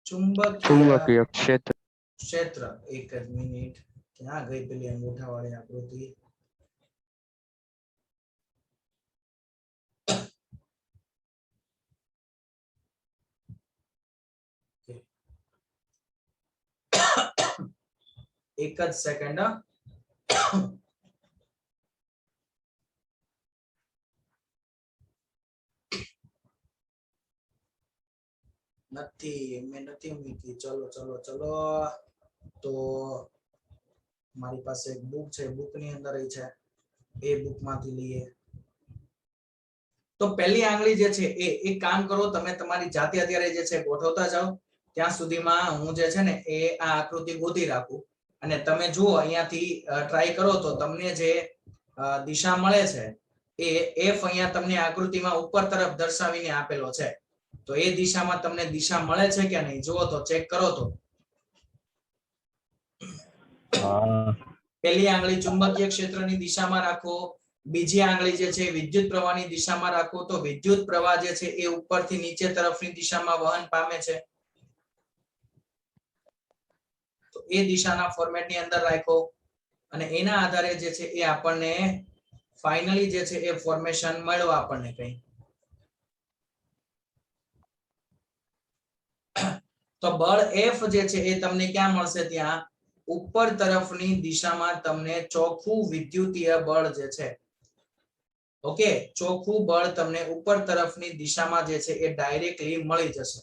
Speaker 1: ચુંબકીય
Speaker 2: ક્ષેત્ર.
Speaker 1: ક્ષેત્ર. એક જ મિનિટ, ક્યાં ગઈ પેલી અંગૂઠા વાળી આકૃતિ? એક જ સેકન્ડ. નથી, મેં નથી મૂકી. ચલો ચલો ચલો, તો મારી પાસે એક બુક છે, બુક ની અંદર છે, એ બુક માંથી લઈએ. તો પહેલી આંગળી જે છે એ એક કામ કરો, તમે તમારી જાતે અત્યારે જે છે ગોઠવતા જાઓ. ત્યાં સુધીમાં હું જે છે ને એ આ આકૃતિ ગોતી રાખું અને તમે જુઓ અહીંયાથી ટ્રાય કરો તો તમને જે દિશા મળે છે એ F અહીંયા તમને આકૃતિમાં ઉપર તરફ દર્શાવીને આપેલો છે. તો એ દિશામાં તમને દિશા મળે છે કે નહીં જુઓ તો, ચેક કરો તો. પહેલી આંગળી ચુંબકીય ક્ષેત્રની દિશામાં રાખો, બીજી આંગળી જે છે વિદ્યુત પ્રવાહની દિશામાં રાખો. તો વિદ્યુત પ્રવાહ જે છે એ ઉપરથી નીચે તરફની દિશામાં વહન પામે છે. તો એ દિશાના ફોર્મેટની અંદર રાખો અને એના આધારે જે છે એ આપણને ફાઇનલી જે છે એ ફોર્મેશન મળ્યો આપણને કઈ. તો બળ F જે છે એ તમને ક્યાં મળશે? ત્યાં ઉપર તરફની દિશામાં તમને ચોખ્ખું વિદ્યુતીય બળ જે છે, ઓકે, ચોખ્ખું બળ તમને ઉપર તરફની દિશામાં જે છે એ ડાયરેક્ટલી મળી જશે.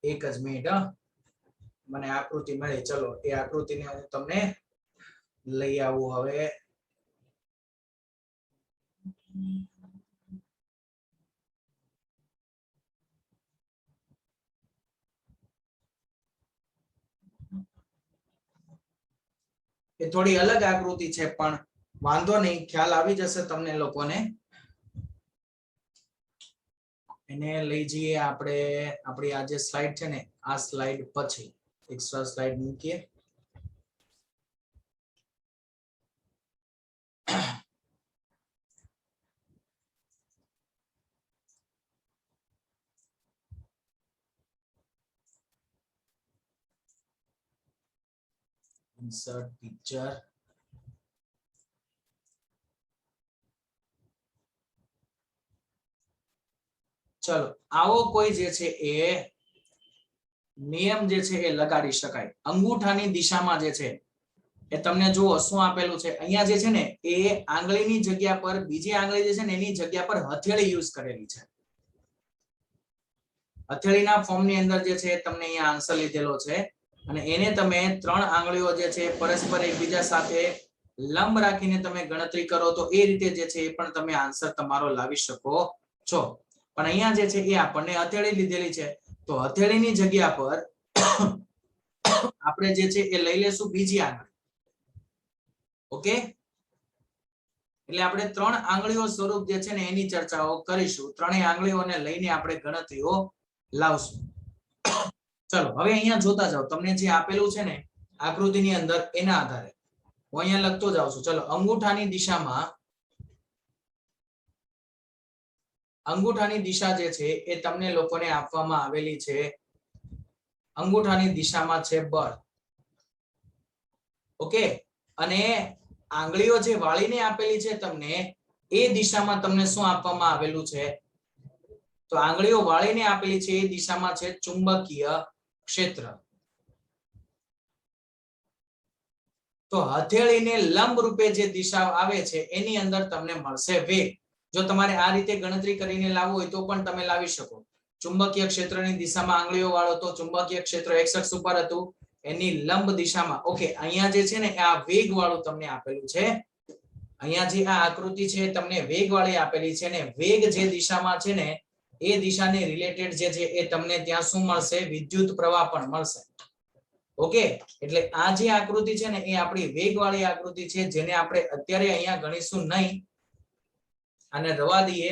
Speaker 1: એક જ મિનિટ, મને આકૃતિ મળી. ચલો એ આકૃતિને હું તમને લઈ આવું હવે. એ થોડી અલગ આકૃતિ છે પણ વાંધો નહીં, ખ્યાલ આવી જશે તમને લોકોને. એને લઈ જઈએ આપણે આપણી આ જે સ્લાઇડ છે ને આ સ્લાઇડ પછી એક્સ્ટ્રા સ્લાઇડ મૂકીએ. Insert picture. ચલો આવો કોઈ જે છે એ નિયમ જે છે એ લગાડી શકાય. અંગૂઠાની દિશામાં જે છે એ તમને જુઓ શું આપેલું છે અહીંયા જે છે ને એ આંગળીની જગ્યા પર બીજી આંગળી જે છે ને એની જગ્યા પર હથેળી યુઝ કરેલી છે. હથેળીના ફોર્મની અંદર જે છે તમને અહીંયા આન્સર લીધેલો છે અને એને તમે 3 આંગળીઓ જે છે પરસ્પર એકબીજા સાથે લંબ રાખીને તમે ગણતરી કરો તો એ રીતે જે છે એ પણ તમે આન્સર તમારો લાવી શકો છો. પણ અહીંયા જે છે એ આપણને હથેળી લીધેલી છે તો હથેળીની જગ્યા પર આપણે જે છે એ લઈ લેશું બીજી આંગળી. ઓકે, એટલે આપણે 3 આંગળીઓ સ્વરૂપ જે છે ને એની ચર્ચાઓ કરીશું. ત્રણેય આંગળીઓને લઈને આપણે ગણતરીઓ લાવશું. ચલો હવે અહીંયા જોતા જાઓ તમને જે આપેલું છે ને આકૃતિની અંદર એના આધારે હું અહીંયા લખતો જાઉં છું. ચલો અંગૂઠાની દિશા જે છે એ તમને લોકોને આપવામાં આવેલી છે. અંગૂઠાની દિશામાં છે બળ. ઓકે, અને આંગળીઓ જે વાળીને આપેલી છે તમને એ દિશામાં તમને શું આપવામાં આવેલું છે તો આંગળીઓ વાળીને આપેલી છે એ દિશામાં છે ચુંબકીય ક્ષેત્ર. તો હથેળીને લંબ રૂપે જે દિશા આવે છે એની અંદર તમને મળશે વેગ. જો તમારે આ રીતે ગણતરી કરીને લાવવું હોય તો પણ તમે લાવી શકો. ચુંબકીય ક્ષેત્રની દિશામાં આંગળીઓ વાળો તો ચુંબકીય ક્ષેત્ર x અક્ષ ઉપર હતું એની લંબ દિશામાં. ઓકે, અહીંયા જે છે ને આ વેગ વાળું તમને આપેલું છે. અહીંયા જે આ આકૃતિ છે તમને વેગ વાળી આપેલી છે ને વેગ જે દિશામાં છે ને એ દિશાને રિલેટેડ જે છે એ તમને ત્યાં શું મળશે વિદ્યુત પ્રવાહ પણ મળશે. ઓકે, એટલે આ જે આકૃતિ છે ને એ આપણી વેગ વાળી આકૃતિ છે જેને આપણે અત્યારે અહીંયા ગણીશું નહીં, આને રવા દઈએ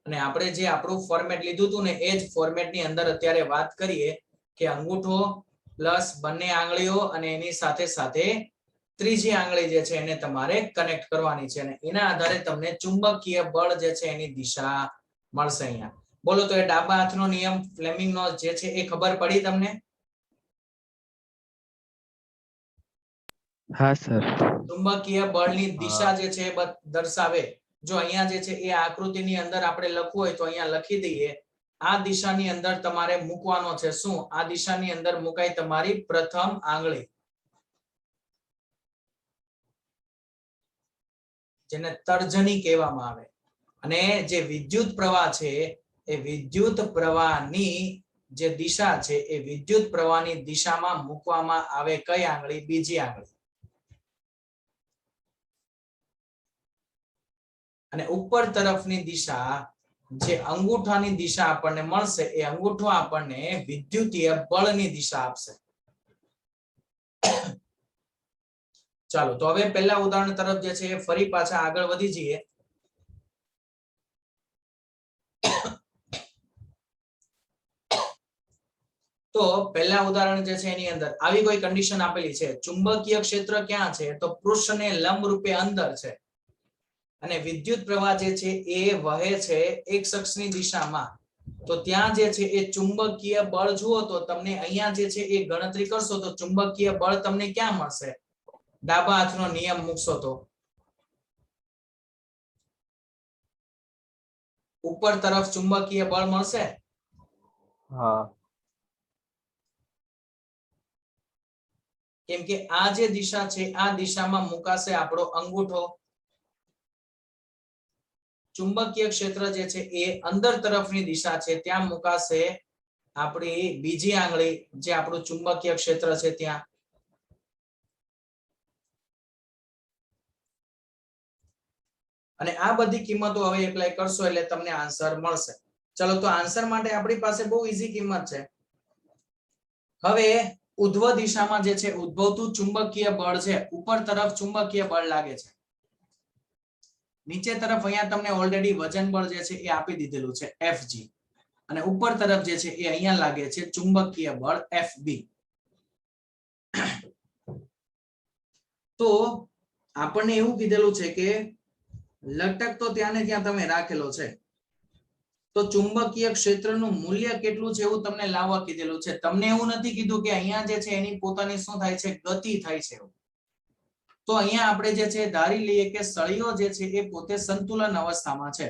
Speaker 1: અને આપણે જે આપણું ફોર્મેટ લીધું હતું ને એ જ ફોર્મેટની અંદર અત્યારે વાત કરીએ કે અંગૂઠો પ્લસ બંને આંગળીઓ અને એની સાથે સાથે ત્રીજી આંગળી જે છે એને તમારે કનેક્ટ કરવાની છે અને એના આધારે તમને ચુંબકીય બળ જે છે એની દિશા મળશે. અહીંયા બોલો તો એ ડાબા હાથનો નિયમ ફ્લેમિંગનો જે છે એ ખબર પડી તમને?
Speaker 3: હા સર.
Speaker 1: ચુંબકીય બળની દિશા જે છે એ દર્શાવે. જો અહીંયા જે છે એ આકૃતિની અંદર આપણે લખવું હોય તો અહીંયા લખી દઈએ. આ દિશાની અંદર તમારે મૂકવાનો છે શું? આ દિશાની અંદર મુકાય તમારી પ્રથમ આંગળી જેને તર્જની કહેવામાં આવે. અને જે વિદ્યુત પ્રવાહ છે એ વિદ્યુત પ્રવાહની જે દિશા છે એ વિદ્યુત પ્રવાહની દિશામાં મૂકવામાં આવે કઈ આંગળી? બીજી આંગળી. અને ઉપર તરફની દિશા જે અંગૂઠાની દિશા આપણને મળશે એ અંગૂઠો આપણને વિદ્યુતીય બળની દિશા આપશે. ચાલો તો હવે પહેલા ઉદાહરણ તરફ જે છે ફરી પાછા આગળ વધી જઈએ. તો પહેલા ઉદાહરણ જે છે એની અંદર આવી કોઈ કન્ડિશન આપેલી છે. ચુંબકીય ક્ષેત્ર ક્યાં છે? તો પૃષ્ઠને લંબ રૂપે અંદર છે અને વિદ્યુત પ્રવાહ જે છે એ વહે છે x અક્ષની દિશામાં. તો ત્યાં જે છે એ ચુંબકીય બળ જુઓ તો તમને અહીંયા જે છે એ ગણતરી કરશો તો ચુંબકીય બળ તમને ક્યાં મળશે? ડાબા હાથનો નિયમ મૂકશો તો ઉપર તરફ ચુંબકીય બળ મળશે.
Speaker 5: હા.
Speaker 1: કેમ કે આ જે દિશા છે આ દિશામાં મુકાશે આપણો અંગૂઠો. ચુંબકીય ક્ષેત્ર જે છે એ અંદર તરફની દિશા છે ત્યાં મુકાશે આપણી બીજી આંગળી જે આપણું ચુંબકીય ક્ષેત્ર છે ત્યાં. અને આ બધી કિંમતો હવે એપ્લાય કરશો એટલે તમને આન્સર મળશે. ચલો તો આન્સર માટે આપણી પાસે બહુ ઈઝી કિંમત છે. હવે ઉધ્વ દિશામાં જે છે ઉદ્ભવતું ચુંબકીય બળ છે ઉપર તરફ ચુંબકીય બળ લાગે છે. નીચે તરફ અહીંયા તમને ઓલરેડી વજન બળ જે છે એ આપી દીધેલું છે Fg અને ઉપર તરફ જે છે એ અહીંયા લાગે છે ચુંબકીય બળ Fb. તો આપણને એવું કીધેલું છે કે લટક તો ત્યાં ને ત્યાં તમે રાખેલો છે તો ચુંબકીય ક્ષેત્રનું મૂલ્ય કેટલું છે એવું તમને લાવવા કીધેલું છે. તમને એવું નથી કીધું કે અહીંયા જે છે એની પોતાની શું થાય છે ગતિ થાય છે. તો અહીંયા આપણે જે છે ધારી લઈએ કે સળિયો જે છે એ પોતે સંતુલન અવસ્થામાં છે.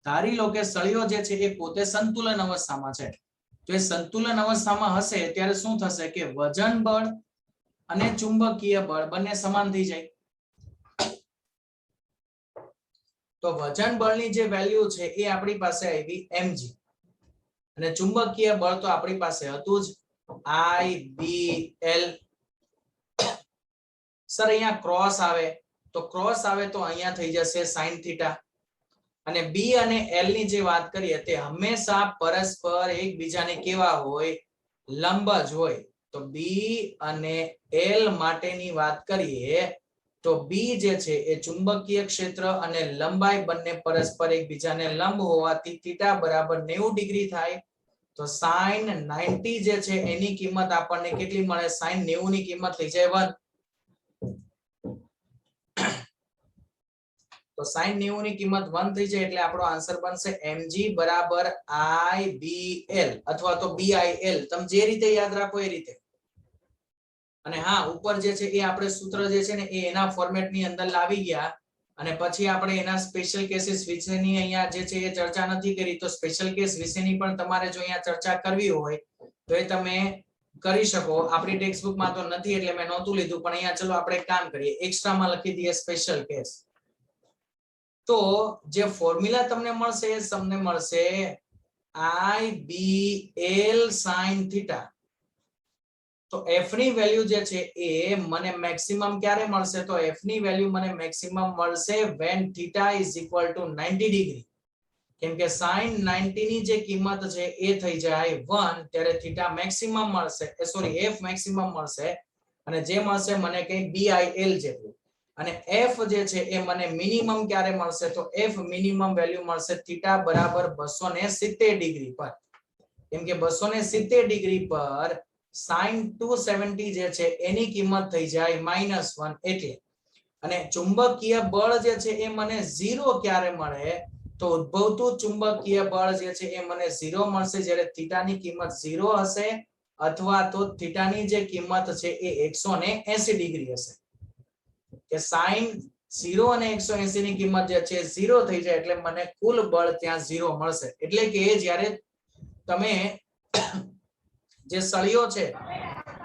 Speaker 1: ધારી લો કે સળિયો જે છે એ પોતે સંતુલન અવસ્થામાં છે. તો એ સંતુલન અવસ્થામાં હશે ત્યારે શું થશે કે વજન બળ અને ચુંબકીય બળ બંને સમાન થઈ જાય. તો વજન બળની જે વેલ્યુ છે એ આપણી પાસે આવી mg અને ચુંબકીય બળ તો આપણી પાસે હતું જ I B L. સર અહીંયા ક્રોસ આવે તો ક્રોસ આવે તો અહીંયા થઈ જશે sin થીટા અને B અને L ની જે વાત કરીએ તે હંમેશા પરસ્પર એકબીજાને કેવા હોય લંબ જ હોય. તો B અને L માટેની વાત કરીએ તો B જે છે એ ચુંબકીય ક્ષેત્ર અને લંબાઈ બંને પરસ્પર એકબીજાને લંબ હોવાથી થીટા બરાબર 90 ડિગ્રી થાય. તો sin 90 જે છે એની કિંમત આપણને કેટલી મળે sin 90 ની કિંમત થઈ જાય 1. તો sin 90 ની કિંમત 1 થઈ જાય એટલે આપણો આન્સર બનશે mg બરાબર IBL અથવા તો BIL. તમે જે રીતે યાદ રાખો એ રીતે. અને હા ઉપર જે છે એ આપણે સૂત્ર જે છે ને એ એના ફોર્મેટની અંદર લાવી ગયા અને પછી આપણે એના સ્પેશિયલ કેસીસ વિશેની અહીંયા જે છે એ ચર્ચા નથી કરી. તો સ્પેશિયલ કેસ વિશેની પણ તમારે જો અહીંયા ચર્ચા કરવી હોય તો એ તમે કરી શકો. આપણી ટેક્સ્ટ બુકમાં તો નથી એટલે મેં નહોતું લીધું પણ અહીંયા ચલો આપણે કામ કરીએ એક્સ્ટ્રામાં લખી દઈએ સ્પેશિયલ કેસ. તો જે ફોર્મ્યુલા તમને મળશે એ તમને મળશે IBL sin થીટા. તો f ની વેલ્યુ જે છે એ મને મેક્સિમમ ક્યારે મળશે તો f ની વેલ્યુ મને મેક્સિમમ મળશે when theta is equal to 90 degree. કેમ કે sin 90 ની જે કિંમત છે એ થઈ જાય 1 ત્યારે થીટા મેક્સિમમ મળશે સોરી f મેક્સિમમ મળશે અને જે મળશે મને કંઈક BIL જેટલું અને f જે છે એ મને મિનિમમ ક્યારે મળશે તો f મિનિમમ વેલ્યુ મળશે થીટા બરાબર 270 ડિગ્રી પર. કેમ કે 270 ડિગ્રી પર sin 270 જે છે એની કિંમત થઈ જાય -1 એટલે. અને ચુંબકીય બળ જે છે એ મને 0 ક્યારે મળે તો ઉદ્ભવતું ચુંબકીય બળ જે છે એ મને 0 મળશે જ્યારે થીટાની કિંમત 0 હશે અથવા તો થીટાની જે કિંમત છે એ 180 ડિગ્રી હશે. કે sin 0 અને 180 ની કિંમત જે છે 0 થઈ જાય એટલે મને કુલ બળ ત્યાં 0 મળશે. એટલે કે જ્યારે તમે જે સળિયો છે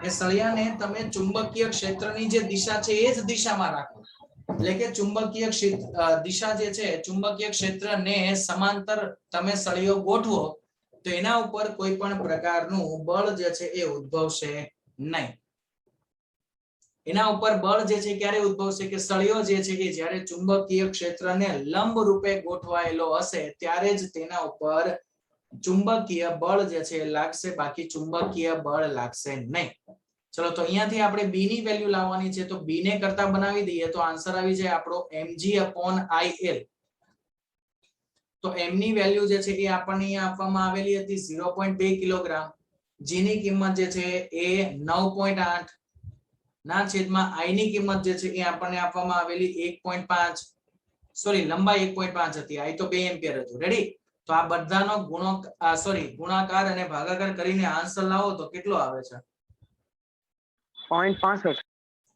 Speaker 1: એ સળિયાને તમે ચુંબકીય ક્ષેત્રની જે દિશા છે એ જ દિશામાં રાખો એટલે કે ચુંબકીય દિશા જે છે ચુંબકીય ક્ષેત્રને સમાંતર તમે સળિયો ગોઠવો તો એના ઉપર કોઈ પણ પ્રકારનું બળ જે છે એ ઉદ્ભવશે નહીં. એના ઉપર બળ જે છે ક્યારે ઉદ્ભવશે કે સળિયો જે છે કે જ્યારે ચુંબકીય ક્ષેત્રને લંબ રૂપે ગોઠવાયેલો હશે ત્યારે જ તેના ઉપર ચુંબકીય બળ જે છે લાગશે બાકી ચુંબકીય બળ લાગશે નહીં. ચલો તો અહીંયાથી આપણે b ની વેલ્યુ લાવવાની છે તો b ને કરતા બનાવી દઈએ તો આન્સર આવી જાય આપણો mg/il. તો m ની વેલ્યુ જે છે એ આપણને અહીંયા આપવામાં આવેલી હતી 0.2 કિલોગ્રામ. g ની કિંમત જે છે એ 9.8 ના છેદમાં i ની કિંમત જે છે એ આપણને આપવામાં આવેલી 1.5 સોરી લંબાઈ 1.5 હતી i તો 2 એમ્પિયર હતું. રેડી. તો આ બધાનો ગુણાકાર અને ભાગાકાર કરીને આન્સર લાવો તો કેટલો આવે છે
Speaker 2: 0.65.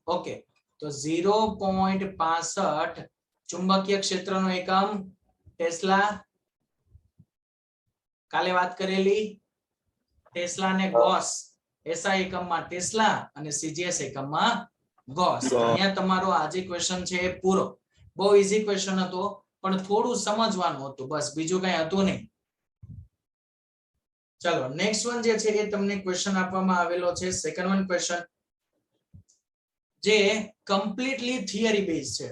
Speaker 1: ઓકે તો 0.65 ચુંબકીય ક્ષેત્રનો એકમ ટેસ્લા. કાલે વાત કરેલી ટેસ્લા અને ગોસ SI એકમમાં ટેસ્લા અને CGS એકમમાં ગોસ. અહીંયા તમારો આજે ક્વેશ્ચન છે એ પૂરો. બહુ ઈઝી ક્વેશ્ચન હતો પણ થોડું સમજવાનું હતું બસ બીજું કઈ હતું નહીં. ચલો નેક્સ્ટ વન જે છે એ તમને ક્વેશ્ચન આપવામાં આવેલો છે સેકન્ડ વન ક્વેશ્ચન જે કમ્પ્લીટલી થિયરી બેઝ છે.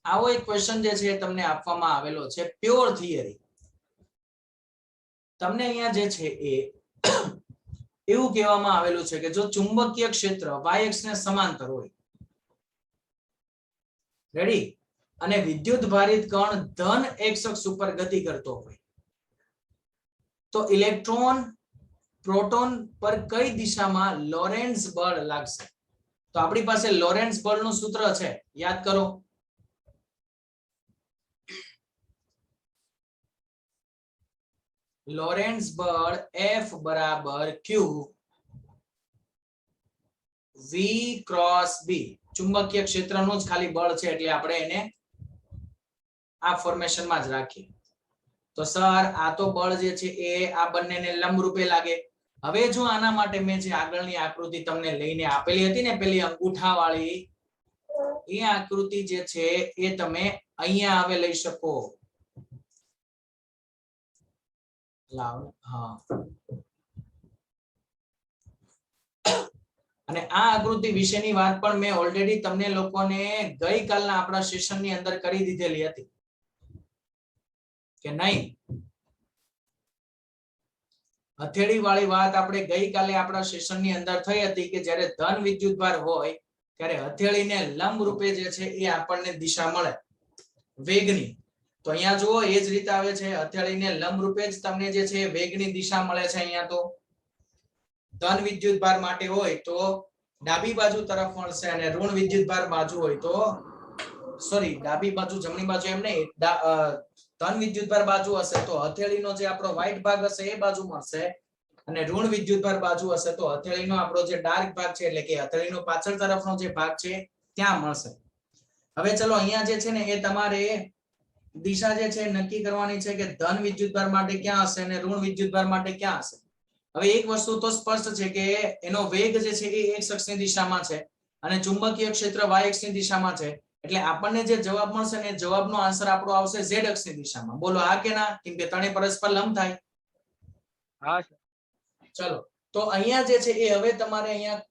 Speaker 1: આવો એક ક્વેશ્ચન જે છે તમને આપવામાં આવેલો છે પ્યોર થિયરી. તમને અહીંયા જે છે એ એવું કહેવામાં આવેલું છે કે જો ચુંબકીય ક્ષેત્ર y અક્ષ ને સમાંતર હોય રેડી અને વિદ્યુત ભારિત કણ ધન x અક્ષ ઉપર ગતિ કરતો હોય તો ઇલેક્ટ્રોન પ્રોટોન પર કઈ દિશામાં લોરેન્ટ્ઝ બળ લાગશે. તો આપણી પાસે લોરેન્સ બળનું સૂત્ર છે, યાદ કરો. લોરેન્સ બળ F બરાબર Q V ક્રોસ B. ચુંબકીય ક્ષેત્રનું જ ખાલી બળ છે એટલે આપણે એને આ ફોર્મેશનમાં જ રાખીએ. તો સર આ તો બળ જે છે એ આ બંનેને લંબરૂપે લાગે. હવે જો આના માટે મેં જે આગળની આકૃતિ તમને લઈને આપેલી હતી ને, પેલી અંગૂઠા વાળી, એ આકૃતિ જે છે એ તમે અહીંયા હવે લઈ શકો. લાવ, હા. અને આ આકૃતિ વિશેની વાત પણ મેં ઓલરેડી તમને લોકોને ગઈકાલના આપણા સેશનની અંદર કરી દીધેલી હતી કે નહીં? હથેળી વાળી વાત આપણે ગઈકાલે આપણા સેશનની અંદર થઈ હતી કે જ્યારે ધન વિદ્યુતભાર હોય ત્યારે હથેળીને લંબ રૂપે જે છે એ આપણને દિશા મળે વેગની. તો અહીંયા જુઓ એ જ રીતે આવે છે, હથેળીને લંબ રૂપે જ તમને જે છે વેગની દિશા મળે છે. અહીંયા તો ધન વિદ્યુતભાર માટે હોય તો ડાબી બાજુ તરફ મળશે અને ઋણ વિદ્યુતભાર બાજુ હોય તો સોરી ડાબી બાજુ જમણી બાજુ એમ નહીં, ધન વિદ્યુતભાર બાજુ હશે તો હથેળીનો જે આપણો વ્હાઈટ ભાગ હશે એ બાજુ મળશે અને ઋણ વિદ્યુતભાર બાજુ હશે તો હથેળીનો આપણો જે ડાર્ક ભાગ છે એટલે કે હથેળીનો પાછળ તરફનો જે ભાગ છે ત્યાં મળશે. હવે ચલો અહીંયા જે છે ને એ તમારે દિશા જે છે નક્કી કરવાની છે કે ધન વિદ્યુતભાર માટે ક્યાં હશે અને ઋણ વિદ્યુતભાર માટે ક્યાં હશે. હવે એક વસ્તુ તો સ્પષ્ટ છે કે એનો વેગ જે છે એ x અક્ષની દિશામાં છે અને ચુંબકીય ક્ષેત્ર y અક્ષની દિશામાં છે એટલે આપણને જે જવાબ મળશે ને જવાબનો આન્સર આપણો આવશે z અક્ષની દિશામાં. બોલો હા કે ના? કેમ કે ત્રણે પરસ્પર લંબ થાય.
Speaker 2: હા સર.
Speaker 1: ચલો તો અહીંયા જે છે એ હવે તમારે અહીંયા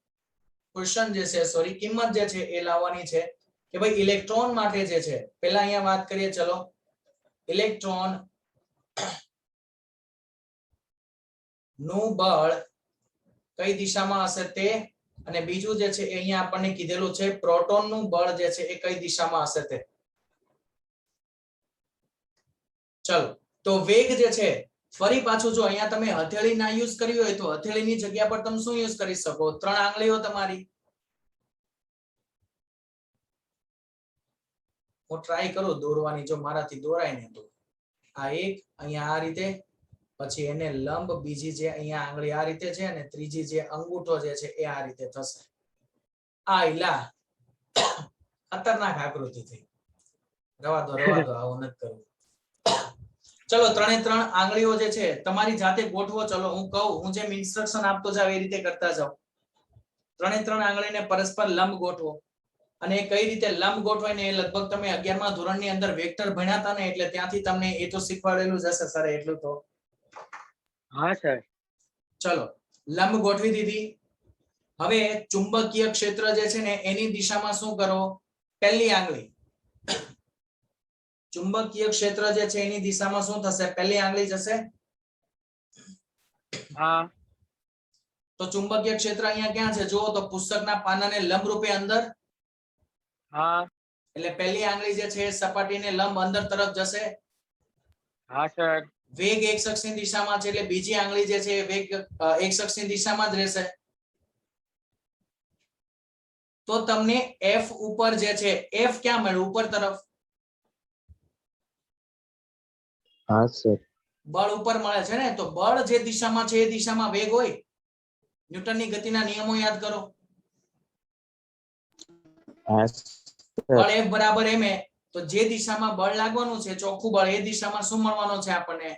Speaker 1: ક્વેશ્ચન જે છે સોરી કિંમત જે છે એ લાવવાની છે કે ભાઈ ઇલેક્ટ્રોન માટે જે છે પહેલા અહીંયા વાત કરીએ. ચલો ઇલેક્ટ્રોન નું બળ કઈ દિશામાં હશે તે, અને બીજું જે છે અહીંયા આપણને કીધેલું છે પ્રોટોન નું બળ જે છે એ કઈ દિશામાં હશે તે. ચલો તો વેગ જે છે ફરી પાછું જો અહીંયા તમે હથેળી ના યુઝ કરી હોય તો હથેળીની જગ્યા પર તમે શું યુઝ કરી શકો? 3 આંગળીઓ તમારી. હું ટ્રાય કરું દોરવાની, જો મારાથી દોરાય ને તો. આ એક અહીંયા આ રીતે, પછી એને લંબ બીજી જે અહીંયા આંગળી આ રીતે છે અને ત્રીજી જે અંગૂઠો જે છે એ આ રીતે થશે. આ ઈલા ખતરનાક આકૃતિ થઈ. રવા દો આવું નથી કરવું. ચલો 3 આંગળીઓ જે છે તમારી જાતે ગોઠવો. ચલો હું કહું, હું જેમ ઇન્સ્ટ્રક્શન આપતો જાવ એ રીતે કરતા જાવ. 3 આંગળીને પરસ્પર લંબ ગોઠવો અને કઈ રીતે લંબ ગોઠવાય ને એ લગભગ તમે 11મા ધોરણની અંદર વેક્ટર ભણ્યા હતા ને એટલે ત્યાંથી તમને એ તો શીખવાડેલું જ હશે સર એટલું તો.
Speaker 2: હા સર.
Speaker 1: ચલો લંબ ગોઠવી દીધી. હવે ચુંબકીય ક્ષેત્ર જે છે ને એની દિશામાં શું કરો? પહેલી આંગળી ચુંબકીય ક્ષેત્ર જે છે એની દિશામાં શું થશે? પહેલી આંગળી જશે.
Speaker 2: હા.
Speaker 1: તો ચુંબકીય ક્ષેત્ર અહીંયા ક્યાં છે? જુઓ તો પુસ્તકના પાનાને લંબ રૂપે અંદર.
Speaker 2: હા.
Speaker 1: એટલે પહેલી આંગળી જે છે સપાટીને લંબ અંદર તરફ જશે.
Speaker 2: હા સર.
Speaker 1: વેગ x અક્ષની દિશામાં છે એટલે બીજી આંગળી જે છે વેગ x અક્ષની દિશામાં જ રહેશે. તો તમને f ઉપર જે છે f ક્યાં મળ્યું? ઉપર તરફ.
Speaker 3: હા સર.
Speaker 1: બળ ઉપર મળે છે ને, તો બળ જે દિશામાં છે એ દિશામાં વેગ હોય. ન્યૂટનની ગતિના નિયમો યાદ કરો. બળ F બરાબર ma. તો જે દિશામાં બળ લાગવાનું છે ચોખ્ખું બળ એ દિશામાં શું મળવાનું છે આપણને?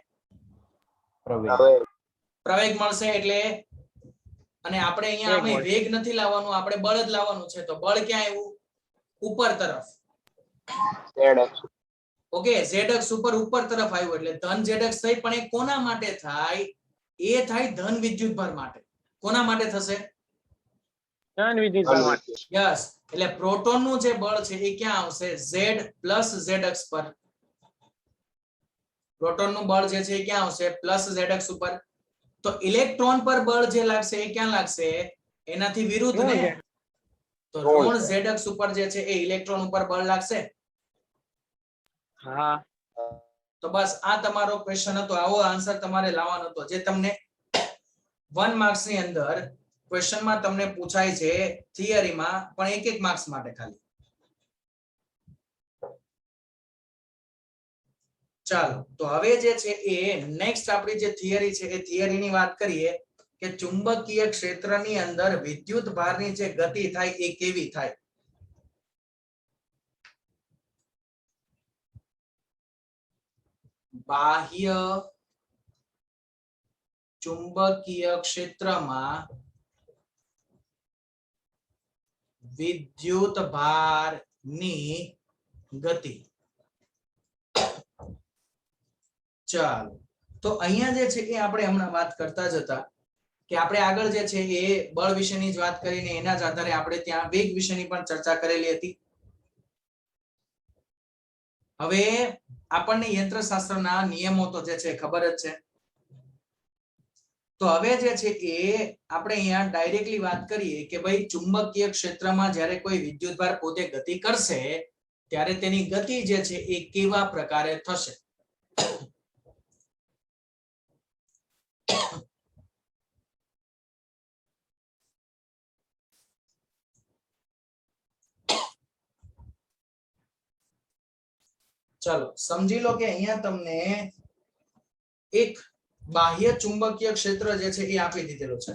Speaker 1: પ્રવેગ મળશે. એટલે અને આપણે અહીંયા આપણે વેગ નથી લાવવાનું, આપણે બળ જ લાવવાનું છે. તો બળ ક્યાં આવ્યું? ઉપર તરફ. ઓકે, z અક્ષ ઉપર તરફ આવ્યું એટલે ધન z અક્ષ થઈ, પણ એ કોના માટે થાય? એ થાય ધન વિદ્યુતભાર માટે. કોના માટે થશે?
Speaker 2: ધન વિદ્યુતભાર માટે.
Speaker 1: યસ. એટલે પ્રોટોન નું જે બળ છે એ ક્યાં આવશે? z પ્લસ z અક્ષ પર. પ્રોટોન નું બળ જે છે એ ક્યાં આવશે? પ્લસ z અક્ષ ઉપર. તો ઇલેક્ટ્રોન પર બળ જે લાગશે એ ક્યાં લાગશે? એનાથી વિરુદ્ધ ને. તો ઋણ z અક્ષ ઉપર જે છે એ ઇલેક્ટ્રોન ઉપર બળ લાગશે.
Speaker 2: હા.
Speaker 1: તો બસ આ તમારો ક્વેશ્ચન હતો. આવો આન્સર તમારે લાવવાનો હતો જે તમને 1 માર્ક્સ ની અંદર ક્વેશ્ચનમાં તમને પૂછાય છે થિયરીમાં પણ એક માર્ક્સ માટે ખાલી. ચાલો તો હવે જે છે એ નેક્સ્ટ આપણી જે થિયરી છે એ થિયરીની વાત કરીએ કે ચુંબકીય ક્ષેત્રની અંદર વિદ્યુત ભારની જે ગતિ થાય એ કેવી થાય. બાહ્ય ચુંબકીય ક્ષેત્રમાં વિદ્યુત ભારની ગતિ. ચાલો તો અહીંયા જે છે એ આપણે હમણાં વાત કરતા જ હતા કે આપણે આગળ જે છે એ બળ વિશેની જ વાત કરીને એના જ આધારે આપણે ત્યાં વેગ વિશેની પણ ચર્ચા કરેલી હતી. હવે આપણને યંત્રશાસ્ત્રના નિયમો તો જે છે ખબર જ છે. તો હવે જે છે એ આપણે અહીંયા ડાયરેક્ટલી વાત કરીએ કે ભાઈ ચુંબકીય ક્ષેત્રમાં જ્યારે કોઈ વિદ્યુતભાર પોતે ગતિ કરશે ત્યારે તેની ગતિ જે છે એ કેવા પ્રકારે થશે. ચાલો સમજી લો કે અહીંયા તમને એક બાહ્ય ચુંબકીય ક્ષેત્ર જે છે એ આપી દીધેલું છે.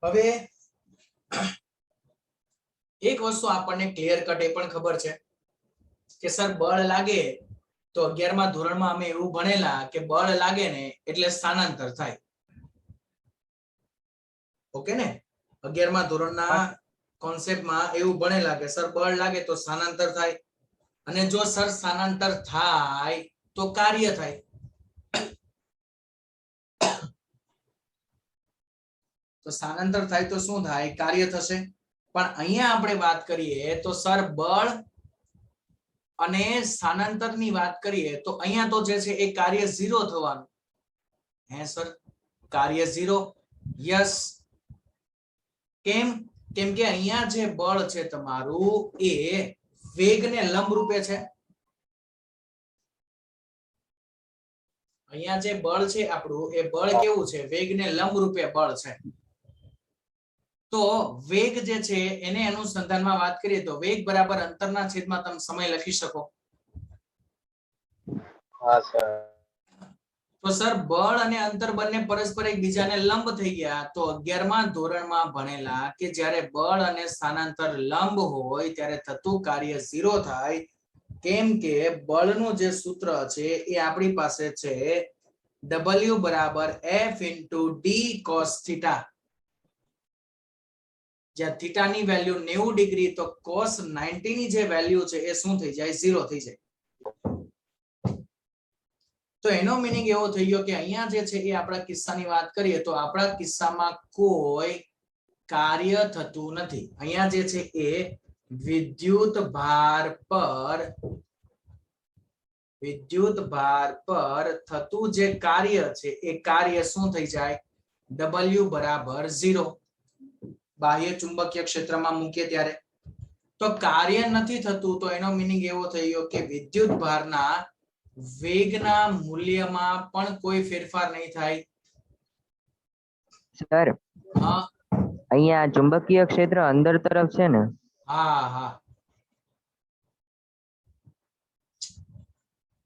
Speaker 1: હવે એક વસ્તુ આપણને ક્લિયર કટ એ પણ ખબર છે કે સર બળ લાગે તો 11મા ધોરણમાં અમે એવું ભણેલા કે બળ લાગે ને એટલે સ્થાનાંતર થાય. ઓકે ને 11મા ધોરણના કોન્સેપ્ટમાં એવું ભણેલા કે સર બળ લાગે તો સ્થાનાંતર થાય અને જો સર સ્થાનાંતર થાય તો કાર્ય થાય. તો સ્થાનાંતર થાય તો શું થાય? કાર્ય થશે. પણ અહીંયા આપણે વાત કરીએ તો સર બળ અને સ્થાનાંતરની વાત કરીએ તો અહીંયા તો જે છે એ કાર્ય 0 થવાનું. હે સર કાર્ય 0. યસ. કેમ? કેમ કે અહીંયા જે બળ છે તમારું એ વેગને લંબ રૂપે છે. અહીંયા જે બળ છે આપણું એ બળ કેવું છે? વેગને લંબ રૂપે બળ છે. તો વેગ જે છે એને અનુસંધાનમાં વાત કરીએ તો વેગ બરાબર અંતરના છેદમાં તમે સમય લખી શકો.
Speaker 5: હા સર.
Speaker 1: તો સર બળ અને અંતર બંને પરસ્પર એકબીજાને લંબ થઈ ગયા. તો 11મા ધોરણમાં ભણેલા કે જ્યારે બળ અને સ્થાનાંતર લંબ હોય ત્યારે થતું કાર્ય 0 થાય. કેમ કે બળનું જે સૂત્ર છે એ આપણી પાસે છે W બરાબર F * d cos θ. જ્યાં થીટા ની વેલ્યુ 90 ડિગ્રી તો cos 90 ની જે વેલ્યુ છે એ શું થઈ જાય? 0 થઈ જાય. તો એનો મીનિંગ એવો થઈ ગયો કે અહીંયા જે છે એ આપણા કિસ્સાની વાત કરીએ તો આપણા કિસ્સામાં કોઈ કાર્ય થતું નથી. અહીંયા જે છે એ વિદ્યુત ભાર પર થતું જે કાર્ય છે એ કાર્ય શું થઈ જાય? W બરાબર 0. બાહ્ય ચુંબકીય ક્ષેત્રમાં મૂકીએ ત્યારે તો કાર્ય નથી થતું. તો એનો મીનિંગ એવો થઈ ગયો કે વિદ્યુત ભારના વેગના મૂલ્યમાં પણ કોઈ ફેરફાર નહીં થાય.
Speaker 3: સર
Speaker 1: હા
Speaker 3: અહીંયા ચુંબકીય ક્ષેત્ર અંદર તરફ છે ને?
Speaker 1: હા હા.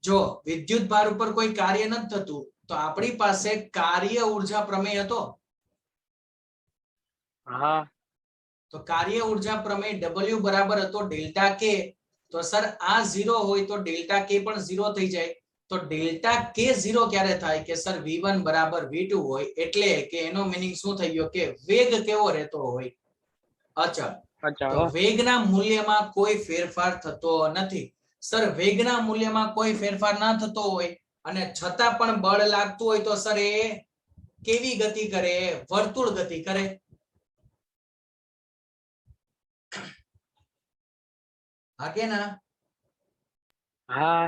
Speaker 1: જો વિદ્યુત ભાર ઉપર કોઈ કાર્ય નથી થતું તો આપણી પાસે કાર્ય ઊર્જા પ્રમેય હતો.
Speaker 2: હા.
Speaker 1: તો કાર્ય ઊર્જા પ્રમેય W બરાબર હતો ડેલ્ટા કે. તો સર આ 0 હોય તો ડેલ્ટા કે પણ 0 થઈ જાય. તો ડેલ્ટા કે 0 ક્યારે થાય? કે સર V1 બરાબર V2 હોય. એટલે કે એનો મીનિંગ શું થઈ ગયો કે વેગ કેવો રહેતો હોય? અચળ. તો વેગના મૂલ્યમાં કોઈ ફેરફાર થતો નથી. સર વેગના મૂલ્યમાં કોઈ ફેરફાર ના થતો હોય અને છતાં પણ બળ લાગતું હોય તો સર એ કેવી ગતિ કરે? વર્તુળ ગતિ કરે. હા કે ના?
Speaker 2: હા.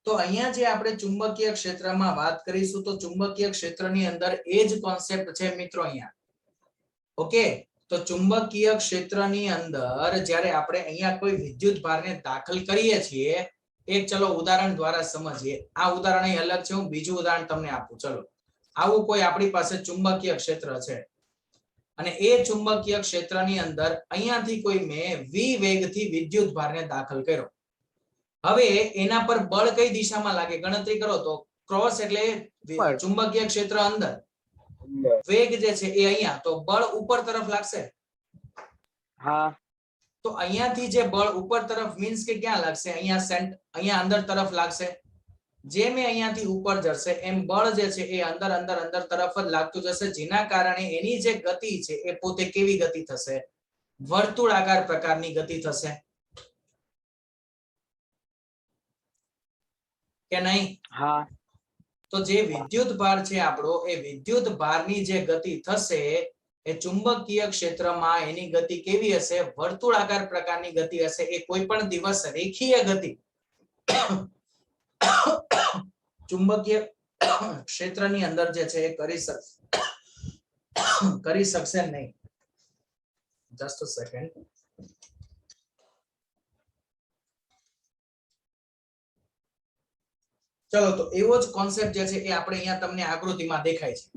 Speaker 1: તો અહીંયા જે આપણે ચુંબકીય ક્ષેત્રમાં વાત કરીશું તો ચુંબકીય ક્ષેત્રની અંદર એ જ કોન્સેપ્ટ છે મિત્રો અહીંયા. ઓકે. તો ચુંબકીય ક્ષેત્રની અંદર જ્યારે આપણે અહીંયા કોઈ વિદ્યુત ભારને દાખલ કરીએ છીએ, એક ચલો ઉદાહરણ દ્વારા સમજીએ. આ ઉદાહરણ અહીં અલગ છે, હું બીજું ઉદાહરણ તમને આપું. ચલો, આવું કોઈ આપણી પાસે ચુંબકીય ક્ષેત્ર છે અને એ ચુંબકીય ક્ષેત્રની અંદર અહીંયાથી કોઈ મેં v વેગથી વિદ્યુત ભારને દાખલ કર્યો. હવે એના પર બળ કઈ દિશામાં લાગે ગણતરી કરો તો ક્રોસ એટલે ચુંબકીય ક્ષેત્ર અંદર, વેગ જે છે એ અહીંયા, તો બળ ઉપર તરફ લાગશે.
Speaker 2: હા
Speaker 1: તો અહીંયાથી જે બળ ઉપર તરફ મીન્સ કે ક્યાં લાગશે? અહીંયા અંદર તરફ લાગશે. જેમ અહીંયાથી ઉપર જશે એમ બળ જે છે એ અંદર અંદર અંદર તરફ જ લાગતું જશે, જેના કારણે એની જે ગતિ છે એ પોતે કેવી ગતિ થશે? વર્તુળાકાર પ્રકારની ગતિ થશે કે નહીં?
Speaker 2: હા
Speaker 1: તો જે વિદ્યુત ભાર છે આપણો, એ વિદ્યુત ભારની જે ગતિ થશે એ ચુંબકીય ક્ષેત્રમાં એની ગતિ કેવી હશે? વર્તુળાકાર પ્રકારની ગતિ હશે. એ કોઈ પણ દિવસ રેખીય ગતિ ચુંબકીય ક્ષેત્રની અંદર જે છે એ કરી શકશે નહીં. Just a second. ચલો, તો એવો જ કોન્સેપ્ટ જે છે એ આપણે અહીંયા તમને આકૃતિમાં દેખાય છે.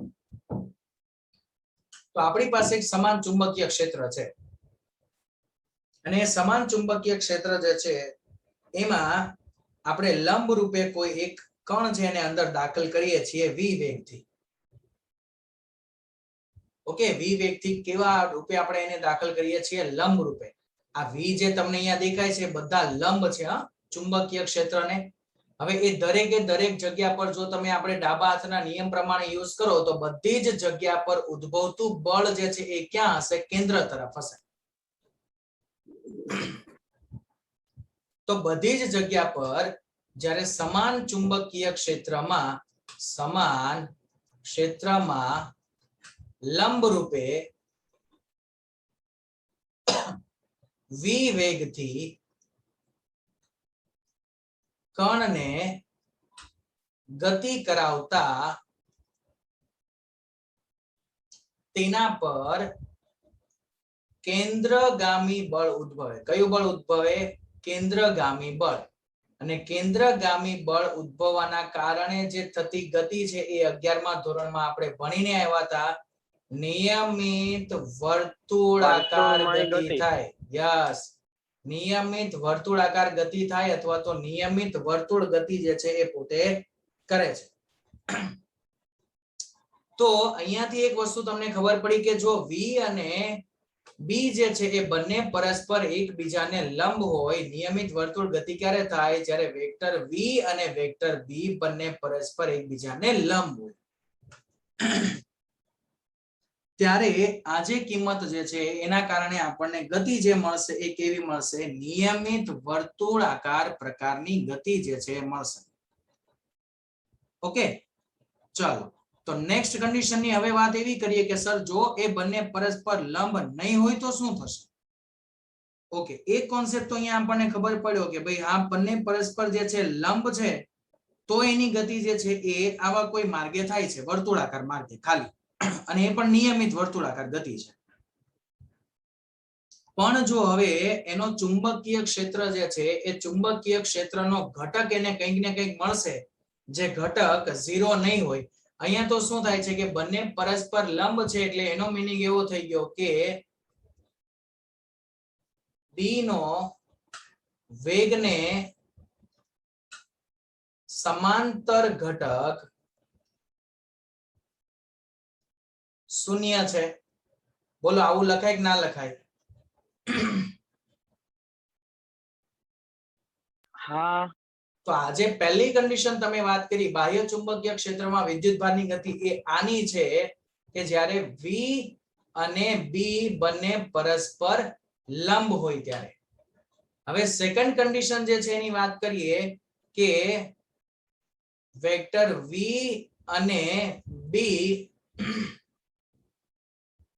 Speaker 1: તો આપણી પાસે એક સમાન ચુંબકીય ક્ષેત્ર છે અને એ સમાન ચુંબકીય ક્ષેત્ર જે છે એમાં આપણે લંબ રૂપે કોઈ એક કણ છે એને અંદર દાખલ કરીએ છીએ v વેગથી. ઓકે, v વેગથી કેવા રૂપે આપણે એને દાખલ કરીએ છીએ? લંબ રૂપે. આ v જે તમને અહીંયા દેખાય છે બધા લંબ છે ચુંબકીય ક્ષેત્રને. હવે એ દરેક જગ્યા પર જો તમે આપણે ડાબા હાથના નિયમ પ્રમાણે યુઝ કરો તો બધી જ જગ્યા પર ઉદ્ભવતું બળ જે છે એ ક્યાં હશે? કેન્દ્ર તરફ હશે. તો બધી જ જગ્યા પર જ્યારે સમાન ચુંબકીય ક્ષેત્રમાં લંબ રૂપે v વેગથી કણને ગતિ કરાવતા તેના પર કેન્દ્રગામી બળ ઉદ્ભવે. કયું બળ ઉદ્ભવે? કેન્દ્રગામી બળ. અને કેન્દ્રગામી બળ ઉદ્ભવવાના કારણે જે થતી ગતિ છે એ 11મા ધોરણમાં આપણે ભણીને આવ્યા હતા. નિયમિત વર્તુળાકાર ગતિ થાય. યસ, નિયમિત વર્તુળાકાર ગતિ થાય અથવા તો નિયમિત વર્તુળ ગતિ જે છે એ પોતે કરે છે. તો અહીંયાથી એક વસ્તુ તમને ખબર પડી કે જો v અને b જે છે એ બંને પરસ્પર એકબીજાને લંબ હોય, નિયમિત વર્તુળ ગતિ ક્યારે થાય? જ્યારે વેક્ટર v અને વેક્ટર b બંને પરસ્પર એકબીજાને લંબ હોય. ત્યારે આ જે કિંમત જે છે એના કારણે આપણને ગતિ જે મળશે એ કેવી મળશે? નિયમિત વર્તુળાકાર પ્રકારની ગતિ જે છે એ મળશે. ઓકે, ચાલો તો નેક્સ્ટ કન્ડિશન ની હવે વાત એવી કરીએ કે સર જો એ બંને પરસ્પર લંબ નહીં હોય તો શું થશે? ઓકે, એક કોન્સેપ્ટ તો અહીંયા આપણને ખબર પડ્યો કે ભાઈ આ બંને પરસ્પર જે છે લંબ છે તો એની ગતિ જે છે એ આવા કોઈ માર્ગે થાય છે, વર્તુળાકાર માર્ગે ખાલી, અને એ પણ નિયમિત વર્તુળાકાર ગતિ છે. પણ જો હવે એનો ચુંબકીય ક્ષેત્ર જે છે એ ચુંબકીય ક્ષેત્રનો ઘટક એને કંઈક ને કંઈક મળશે જે ઘટક 0 નહીં હોય. અહીંયા તો શું થાય છે કે બંને પરસ્પર લંબ છે એટલે એનો મીનિંગ એવો થઈ ગયો કે d નો વેગને સમાંતર ઘટક 0 છે. બોલો આવું લખાય કે ના લખાય?
Speaker 2: હા
Speaker 1: તો આજે પહેલી કન્ડિશન તમે વાત કરી બાહ્ય ચુંબકીય ક્ષેત્રમાં વિદ્યુતભારની ગતિ એ આની છે કે જ્યારે v અને b બંને પરસ્પર લંબ હોય ત્યારે. હવે સેકન્ડ કન્ડિશન જે છે એની વાત કરીએ કે વેક્ટર v અને b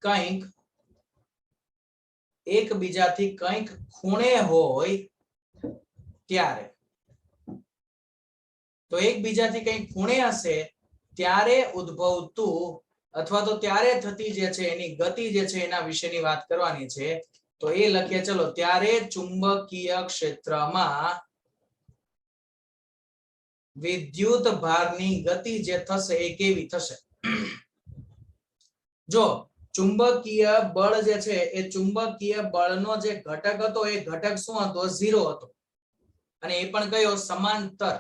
Speaker 1: કંઈક એકબીજાથી કંઈક ખૂણે હોય ત્યારે. તો એકબીજાથી કંઈક ખૂણે હશે ત્યારે ઉદ્ભવતું અથવા તો ત્યારે થતી જે છે એની ગતિ જે છે એના વિશેની વાત કરવાની છે. તો એ લખીએ ચલો. ત્યારે ચુંબકીય ક્ષેત્રમાં વિદ્યુત ભારની ગતિ જે થશે એ કેવી થશે? જો ચુંબકીય બળ જે છે એ ચુંબકીય બળનો જે ઘટક હતો એ ઘટક શું હતો? 0 હતો. અને એ પણ કયો? સમાંતર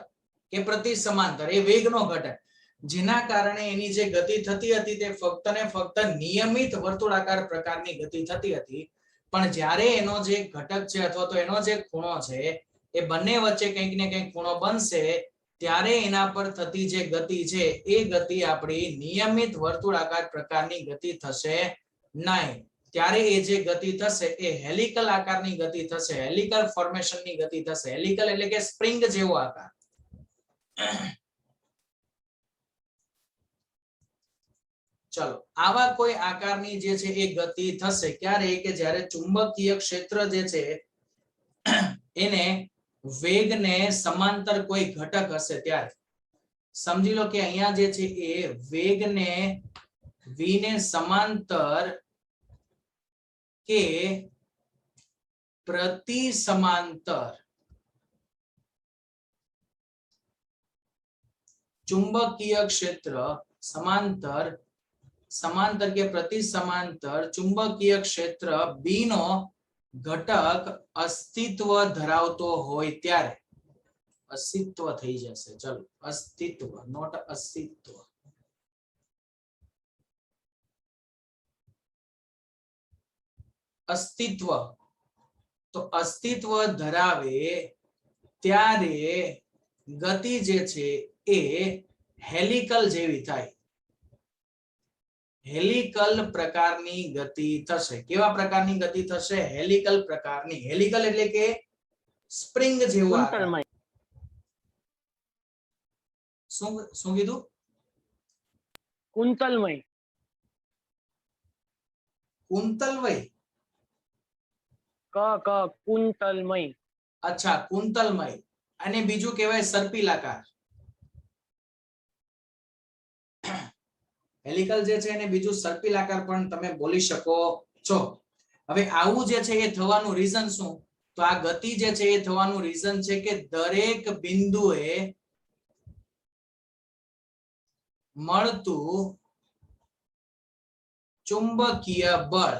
Speaker 1: કે પ્રતિ સમાંતર, એ વેગનો ઘટક, જેના કારણે એની જે ગતિ થતી હતી તે ફક્ત ને ફક્ત નિયમિત વર્તુળાકાર પ્રકારની ગતિ થતી હતી. પણ જ્યારે એનો જે ઘટક છે અથવા તો એનો જે ખૂણો છે એ બંને વચ્ચે કંઈક ને કંઈક ખૂણો બનશે, ત્યારે એના પર થતી જે ગતિ છે એ ગતિ આપણી નિયમિત વર્તુળાકાર પ્રકારની ગતિ થશે નહીં. ત્યારે એ જે ગતિ થશે એ હેલિકલ આકારની ગતિ થશે, હેલિકલ ફોર્મેશનની ગતિ થશે. હેલિકલ એટલે કે સ્પ્રિંગ જેવો આકાર. ચલો, આવા કોઈ આકારની જે છે એ ગતિ થશે ક્યારે? કે જ્યારે ચુંબકીય ક્ષેત્ર જે છે એને વેગને સમાંતર કોઈ ઘટક હશે ત્યારે. સમજી લો કે અહીંયા જે છે એ વેગને v ને સમાંતર કે પ્રતિ સમાંતર ચુંબકીય ક્ષેત્ર સમાંતર કે પ્રતિ સમાંતર ચુંબકીય ક્ષેત્ર b નો ઘટક અસ્તિત્વ ધરાવતો હોય ત્યારે. અસ્તિત્વ થઈ જશે. ચલો, અસ્તિત્વ, નોટ અસ્તિત્વ. અસ્તિત્વ, તો અસ્તિત્વ ધરાવે ત્યારે ગતિ જે છે એ હેલિકલ જેવી થાય. હેલિકલ પ્રકારની ગતિ થશે. કેવા પ્રકારની ગતિ થશે? હેલિકલ પ્રકારની. હેલિકલ એટલે કે સ્પ્રિંગ જેવું આકાર.
Speaker 2: કુંતલમય.
Speaker 1: શું કીધું?
Speaker 2: કુંતલમય.
Speaker 1: કુંતલવય.
Speaker 2: કુંતલમય.
Speaker 1: અચ્છા, કુંતલમય. અને બીજું કહેવાય સર્પિલાકાર. હેલિકલ જે છે એને બીજું સર્પિલાકાર પણ તમે બોલી શકો છો. હવે આવું જે છે એ થવાનું રીઝન શું? તો આ ગતિ જે છે એ થવાનું રીઝન છે કે દરેક બિંદુએ મળતું ચુંબકીય બળ,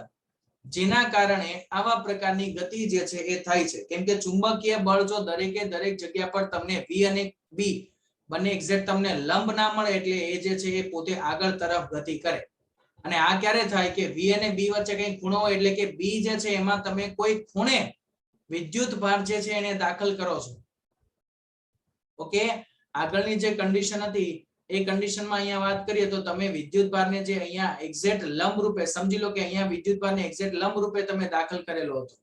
Speaker 1: જેના કારણે આવા પ્રકારની ગતિ જે છે એ થાય છે. કેમ કે ચુંબકીય બળ જો દરેકે દરેક જગ્યા પર તમને v અને b બંને એક્ઝેક્ટ તમને લંબ ના મળે એટલે એ જે છે એ પોતે આગળ તરફ ગતિ કરે. અને આ ક્યારે થાય? કે v અને b વચ્ચે કઈ ખૂણો હોય એટલે કે b જે છે એમાં તમે કોઈ ખૂણે વિદ્યુત ભાર જે છે એને દાખલ કરો છો. ઓકે, આગળની જે કન્ડિશન હતી એ કન્ડિશનમાં અહીંયા વાત કરીએ તો તમે વિદ્યુત ભારને જે અહીંયા એક્ઝેક્ટ લંબ રૂપે સમજી લો કે અહીંયા વિદ્યુત ભારને એક્ઝેક્ટ લંબ રૂપે તમે દાખલ કરેલો હતો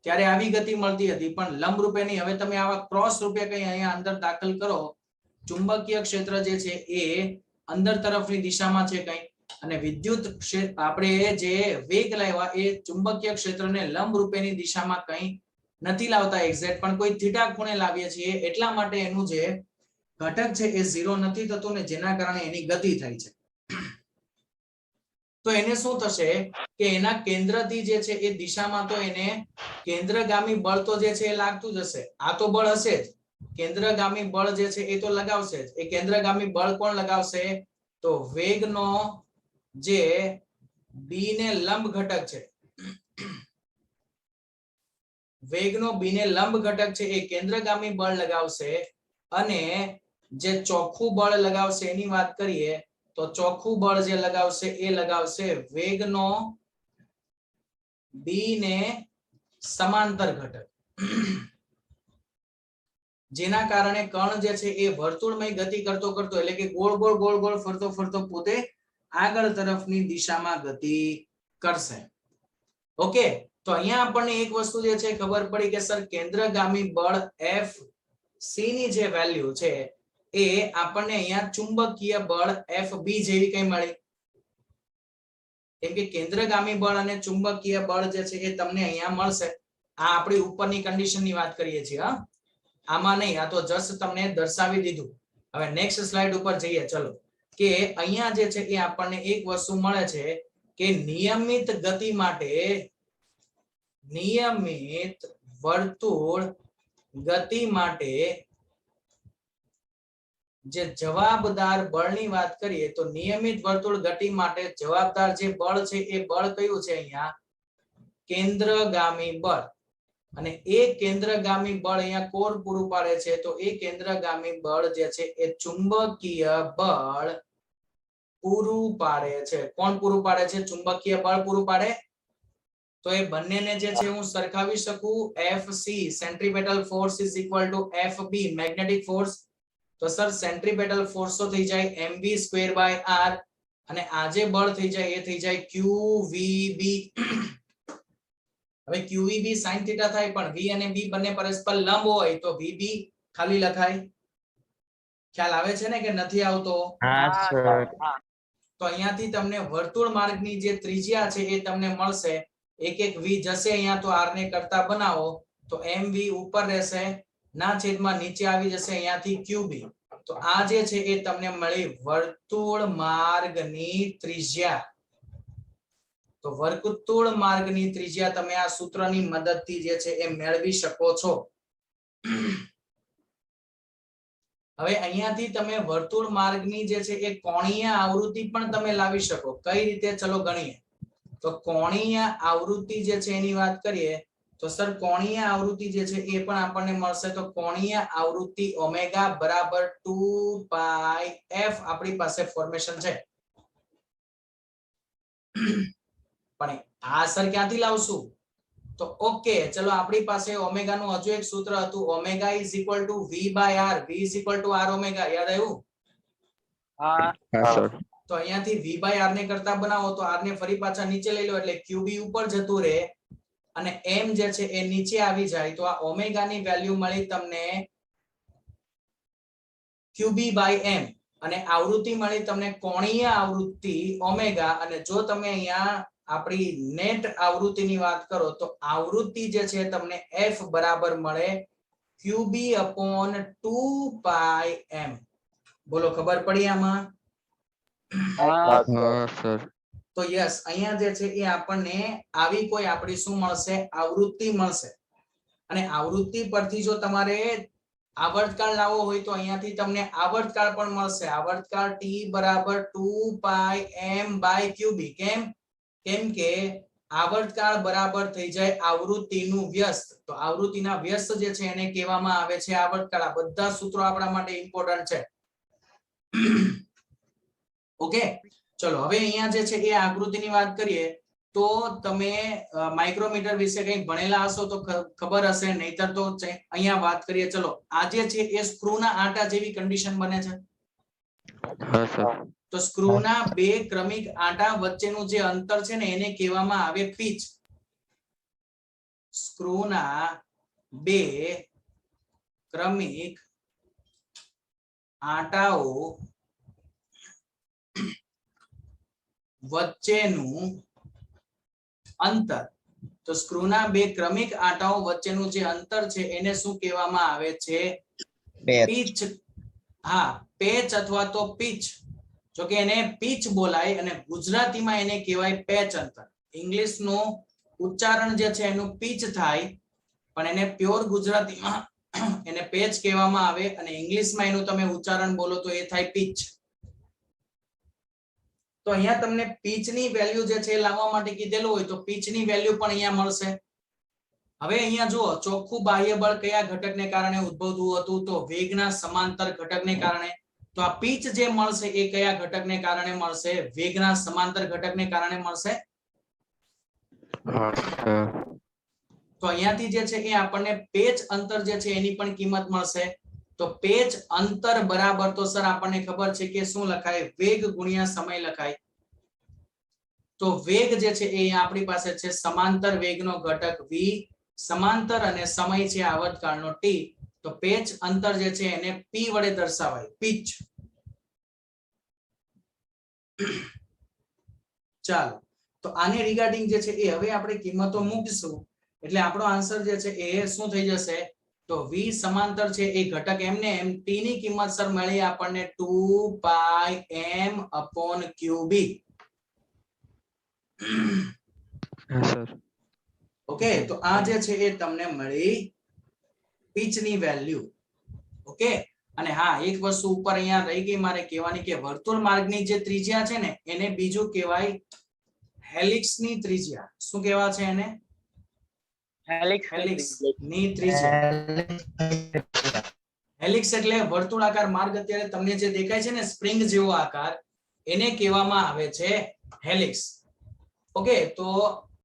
Speaker 1: ત્યારે આવી ગતિ મળતી હતી. પણ લંબ રૂપે નહીં, હવે તમે આવા ક્રોસ રૂપે કઈ અહીંયા અંદર દાખલ કરો, ચુંબકીય ક્ષેત્ર જે છે એ અંદર તરફની દિશામાં છે કઈ, અને વિદ્યુત ક્ષેત્ર આપણે જે વેગ લાવ્યા એ ચુંબકીય ક્ષેત્રને લંબ રૂપેની દિશામાં કઈ નથી લાવતા એક્ઝેક્ટ, પણ કોઈ થીટા ખૂણે લાવીએ છીએ. એટલા માટે એનું જે ઘટક છે એ 0 નથી થતું ને જેના કારણે એની ગતિ થાય છે. તો એને શું થશે કે એના કેન્દ્રથી જે છે એ દિશામાં તો એને કેન્દ્રગામી બળ તો જે છે એ લાગતું જ હશે. આ તો બળ હશે જ, કેન્દ્રગામી બળ જે છે એ તો લગાવશે જ. એ કેન્દ્રગામી બળ કોણ લગાવશે? તો વેગનો જે b ને લંબ ઘટક છે, વેગનો b ને લંબ ઘટક છે એ કેન્દ્રગામી બળ લગાવશે. અને જે ચોખ્ખું બળ લગાવશે એની વાત કરીએ તો ચોખ્ખું બળ જે લગાવશે એ લગાવશે વેગનો b ને સમાંતર ઘટક, જેના કારણે કણ જે છે એ વર્તુળમય ગતિ કરતો એટલે કે ગોળ ગોળ ફરતો પોતે આગળ તરફની દિશામાં ગતિ કરશે. ઓકે, તો અહીંયા આપણને એક વસ્તુ જે છે ખબર પડી કે સર કેન્દ્રગામી બળ F c ની જે વેલ્યુ છે એ આપણને અહીંયા ચુંબકીય બળ FB જેવી કઈ મળી. કેમ કે કેન્દ્રગામી બળ અને ચુંબકીય બળ જે છે એ તમને અહીંયા મળશે. આ આપણી ઉપરની કન્ડિશનની વાત કરીએ છીએ. આમાં નહીં, આ તો જસ્ટ તમને દર્શાવી દીધું. હવે નેક્સ્ટ સ્લાઇડ ઉપર જઈએ. ચલો, કે અહીંયા જે છે એ આપણને એક વસ્તુ મળે છે કે નિયમિત ગતિ માટે નિયમિત વર્તુળ ગતિ માટે જે જવાબદાર બળની વાત કરીએ તો નિયમિત વર્તુળ ગતિ માટે જવાબદાર જે બળ છે એ બળ કયું છે અહીંયા કેન્દ્રગામી બળ અને એ કેન્દ્રગામી બળ અહીંયા કોણ પૂરું પાડે છે તો એ કેન્દ્રગામી બળ જે છે એ ચુંબકીય બળ પૂરું પાડે છે કોણ પૂરું પાડે છે ચુંબકીય બળ પૂરું પાડે તો એ બંનેને જે છે હું સરખાવી શકું FC centripetal force is equal to FB magnetic force તો સર સેન્ટ્રીપેટલ ફોર્સ તો થઈ જાય mv સ્ક્વેર બાય r અને આ જે બળ થઈ જાય એ થઈ જાય qvb હવે qvb sin થીટા થાય પણ v અને b બંને પરસ્પર લંબ હોય તો vb ખાલી લખાય ખ્યાલ આવે છે ને કે નથી આવતો
Speaker 3: હા સર
Speaker 1: તો અહીંયાથી તમને વર્તુળ માર્ગની જે ત્રિજ્યા છે એ તમને મળશે એક એક v જશે અહીંયા તો r ને કરતા બનાવો તો mv ઉપર રહેશે ના છેદમાં નીચે આવી જશે અહીંયાથી qb તો આ જે છે એ તમને મળી વર્તુળ માર્ગની ત્રિજ્યા તો વર્તુળ માર્ગની ત્રિજ્યા તમે આ સૂત્રની મદદથી જે છે એ મેળવી શકો છો હવે અહીંયાથી તમે વર્તુળ માર્ગની જે છે એ કોણીય આવૃત્તિ પણ તમે લાવી શકો કઈ રીતે ચલો ગણીએ તો કોણીય આવૃત્તિ જે છે એની વાત કરીએ તો સર કોણીય આવૃત્તિ જે છે એ પણ આપણને મળશે તો કોણીય આવૃત્તિ ઓમેગા બરાબર 2 પાઈ f આપણી પાસે ફોર્મેશન છે પણ આ સર ક્યાંથી લાવશું તો ઓકે ચલો આપણી પાસે ઓમેગા નું હજુ એક સૂત્ર હતું omega is equal to v by r v is equal to r omega યાદ આવ્યું
Speaker 2: હા
Speaker 5: હા સર
Speaker 1: તો અહીંયાથી v બાય r ને કરતા બનાવો તો r ને ફરી પાછા નીચે લઈ લો એટલે qb ઉપર જતું રહે અને m જે છે એ નીચે આવી જાય તો આ ઓમેગા ની વેલ્યુ મળી તમને qb બાય m અને આવૃત્તિ મળી તમને કોણીય આવૃત્તિ ઓમેગા અને જો તમે અહીંયા આપણી નેટ આવૃત્તિની વાત કરો તો આવૃત્તિ જે છે તમને f બરાબર મળે qb upon 2 પાઈ m બોલો ખબર પડી આમાં
Speaker 2: હા
Speaker 5: હા સર
Speaker 1: તો યસ અહીંયા જે છે એ આપણને આવી કોઈ આપણી શું મળશે આવૃત્તિ મળશે અને આવૃત્તિ પરથી જો તમારે આવર્તકાળ લાવવો હોય તો અહીંયાથી તમને આવર્તકાળ પણ મળશે આવર્તકાળ t બરાબર 2 પાઈ m બાય qb કેમ કે આવર્તકાળ બરાબર થઈ જાય આવૃત્તિનું વ્યસ્ત તો આવૃત્તિના વ્યસ્ત જે છે એને કહેવામાં આવે છે આવર્તકાળ આ બધા સૂત્રો આપણા માટે ઇમ્પોર્ટન્ટ છે ઓકે ચલો હવે અહીંયા જે છે એ આકૃતિની વાત કરીએ તો તમે માઇક્રોમીટર વિશે કંઈક ભણેલા હશો તો ખબર હશે નહીતર તો અહીંયા વાત કરીએ ચલો આજે છે એ સ્ક્રૂના આટા જેવી કન્ડિશન બને છે
Speaker 5: હા સર
Speaker 1: તો સ્ક્રૂના બે ક્રમિક આટા વચ્ચેનું જે અંતર છે ને એને કહેવામાં આવે પિચ સ્ક્રૂના બે ક્રમિક આટાઓ વચ્ચેનું અંતર તો સ્ક્રૂના બે ક્રમિક આટાઓ વચ્ચેનું જે અંતર છે એને શું કહેવામાં આવે છે પીચ હા પેચ અથવા તો પીચ જો કે એને પીચ બોલાય અને ગુજરાતીમાં એને કહેવાય પેચ અંતર ઇંગ્લિશ નું ઉચ્ચારણ જે છે એનું પીચ થાય પણ એને પ્યોર ગુજરાતીમાં એને પેચ કહેવામાં આવે અને ઇંગ્લિશમાં એનું તમે ઉચ્ચારણ બોલો તો એ થાય પીચ તો અહીંયા તમને પીચની વેલ્યુ જે છે લાવવા માટે કીધેલું હોય તો પીચની વેલ્યુ પણ અહીંયા મળશે હવે અહીંયા જુઓ ચોખ્ખું બાહ્ય બળ કયા ઘટકને કારણે ઉદ્ભવતું હતું તો વેગના સમાંતર ઘટકને કારણે તો આ પીચ જે મળશે એ કયા ઘટકને કારણે મળશે વેગના સમાંતર ઘટકને કારણે મળશે
Speaker 5: હા સર
Speaker 1: તો અહીંયાથી જે છે એ આપણને પેચ અંતર જે છે એની પણ કિંમત મળશે તો પેચ અંતર બરાબર તો સર આપણને ખબર છે કે શું લખાય વેગ ગુણ્યા સમય લખાય તો વેગ જે છે એ આપણી પાસે છે સમાંતર વેગનો ઘટક v સમાંતર અને સમય છે આવર્તકાળનો t તો પેચ અંતર જે છે એને p વડે દર્શાવાય પિચ ચાલો તો આને રિગાર્ડિંગ જે છે એ હવે આપણે કિંમતો મૂકીશું એટલે આપણો આન્સર જે છે એ શું થઈ જશે તો v સમાંતર છે એ ઘટક એમને એમ t ની કિંમત સર મળી આપણને 2 પાઈ m અપોન qb.
Speaker 5: હા સર
Speaker 1: ઓકે, તો આ જે છે એ તમને મળી પિચ ની વેલ્યુ. ઓકે, અને હા એક વસ્તુ ઉપર અહીંયા રહી ગઈ મારે કહેવાની કે વર્તુળ માર્ગની જે ત્રિજ્યા છે ને એને બીજું કહેવાય હેલિક્સ ની ત્રિજ્યા. શું કહેવા છે એને? હેલિક્સ ની ત્રિજ્યા. હેલિક્સ એટલે વર્તુળાકાર માર્ગ. અત્યારે તમને જે દેખાય છે ને સ્પ્રિંગ જેવો આકાર, એને કહેવામાં આવે છે હેલિક્સ. ઓકે, તો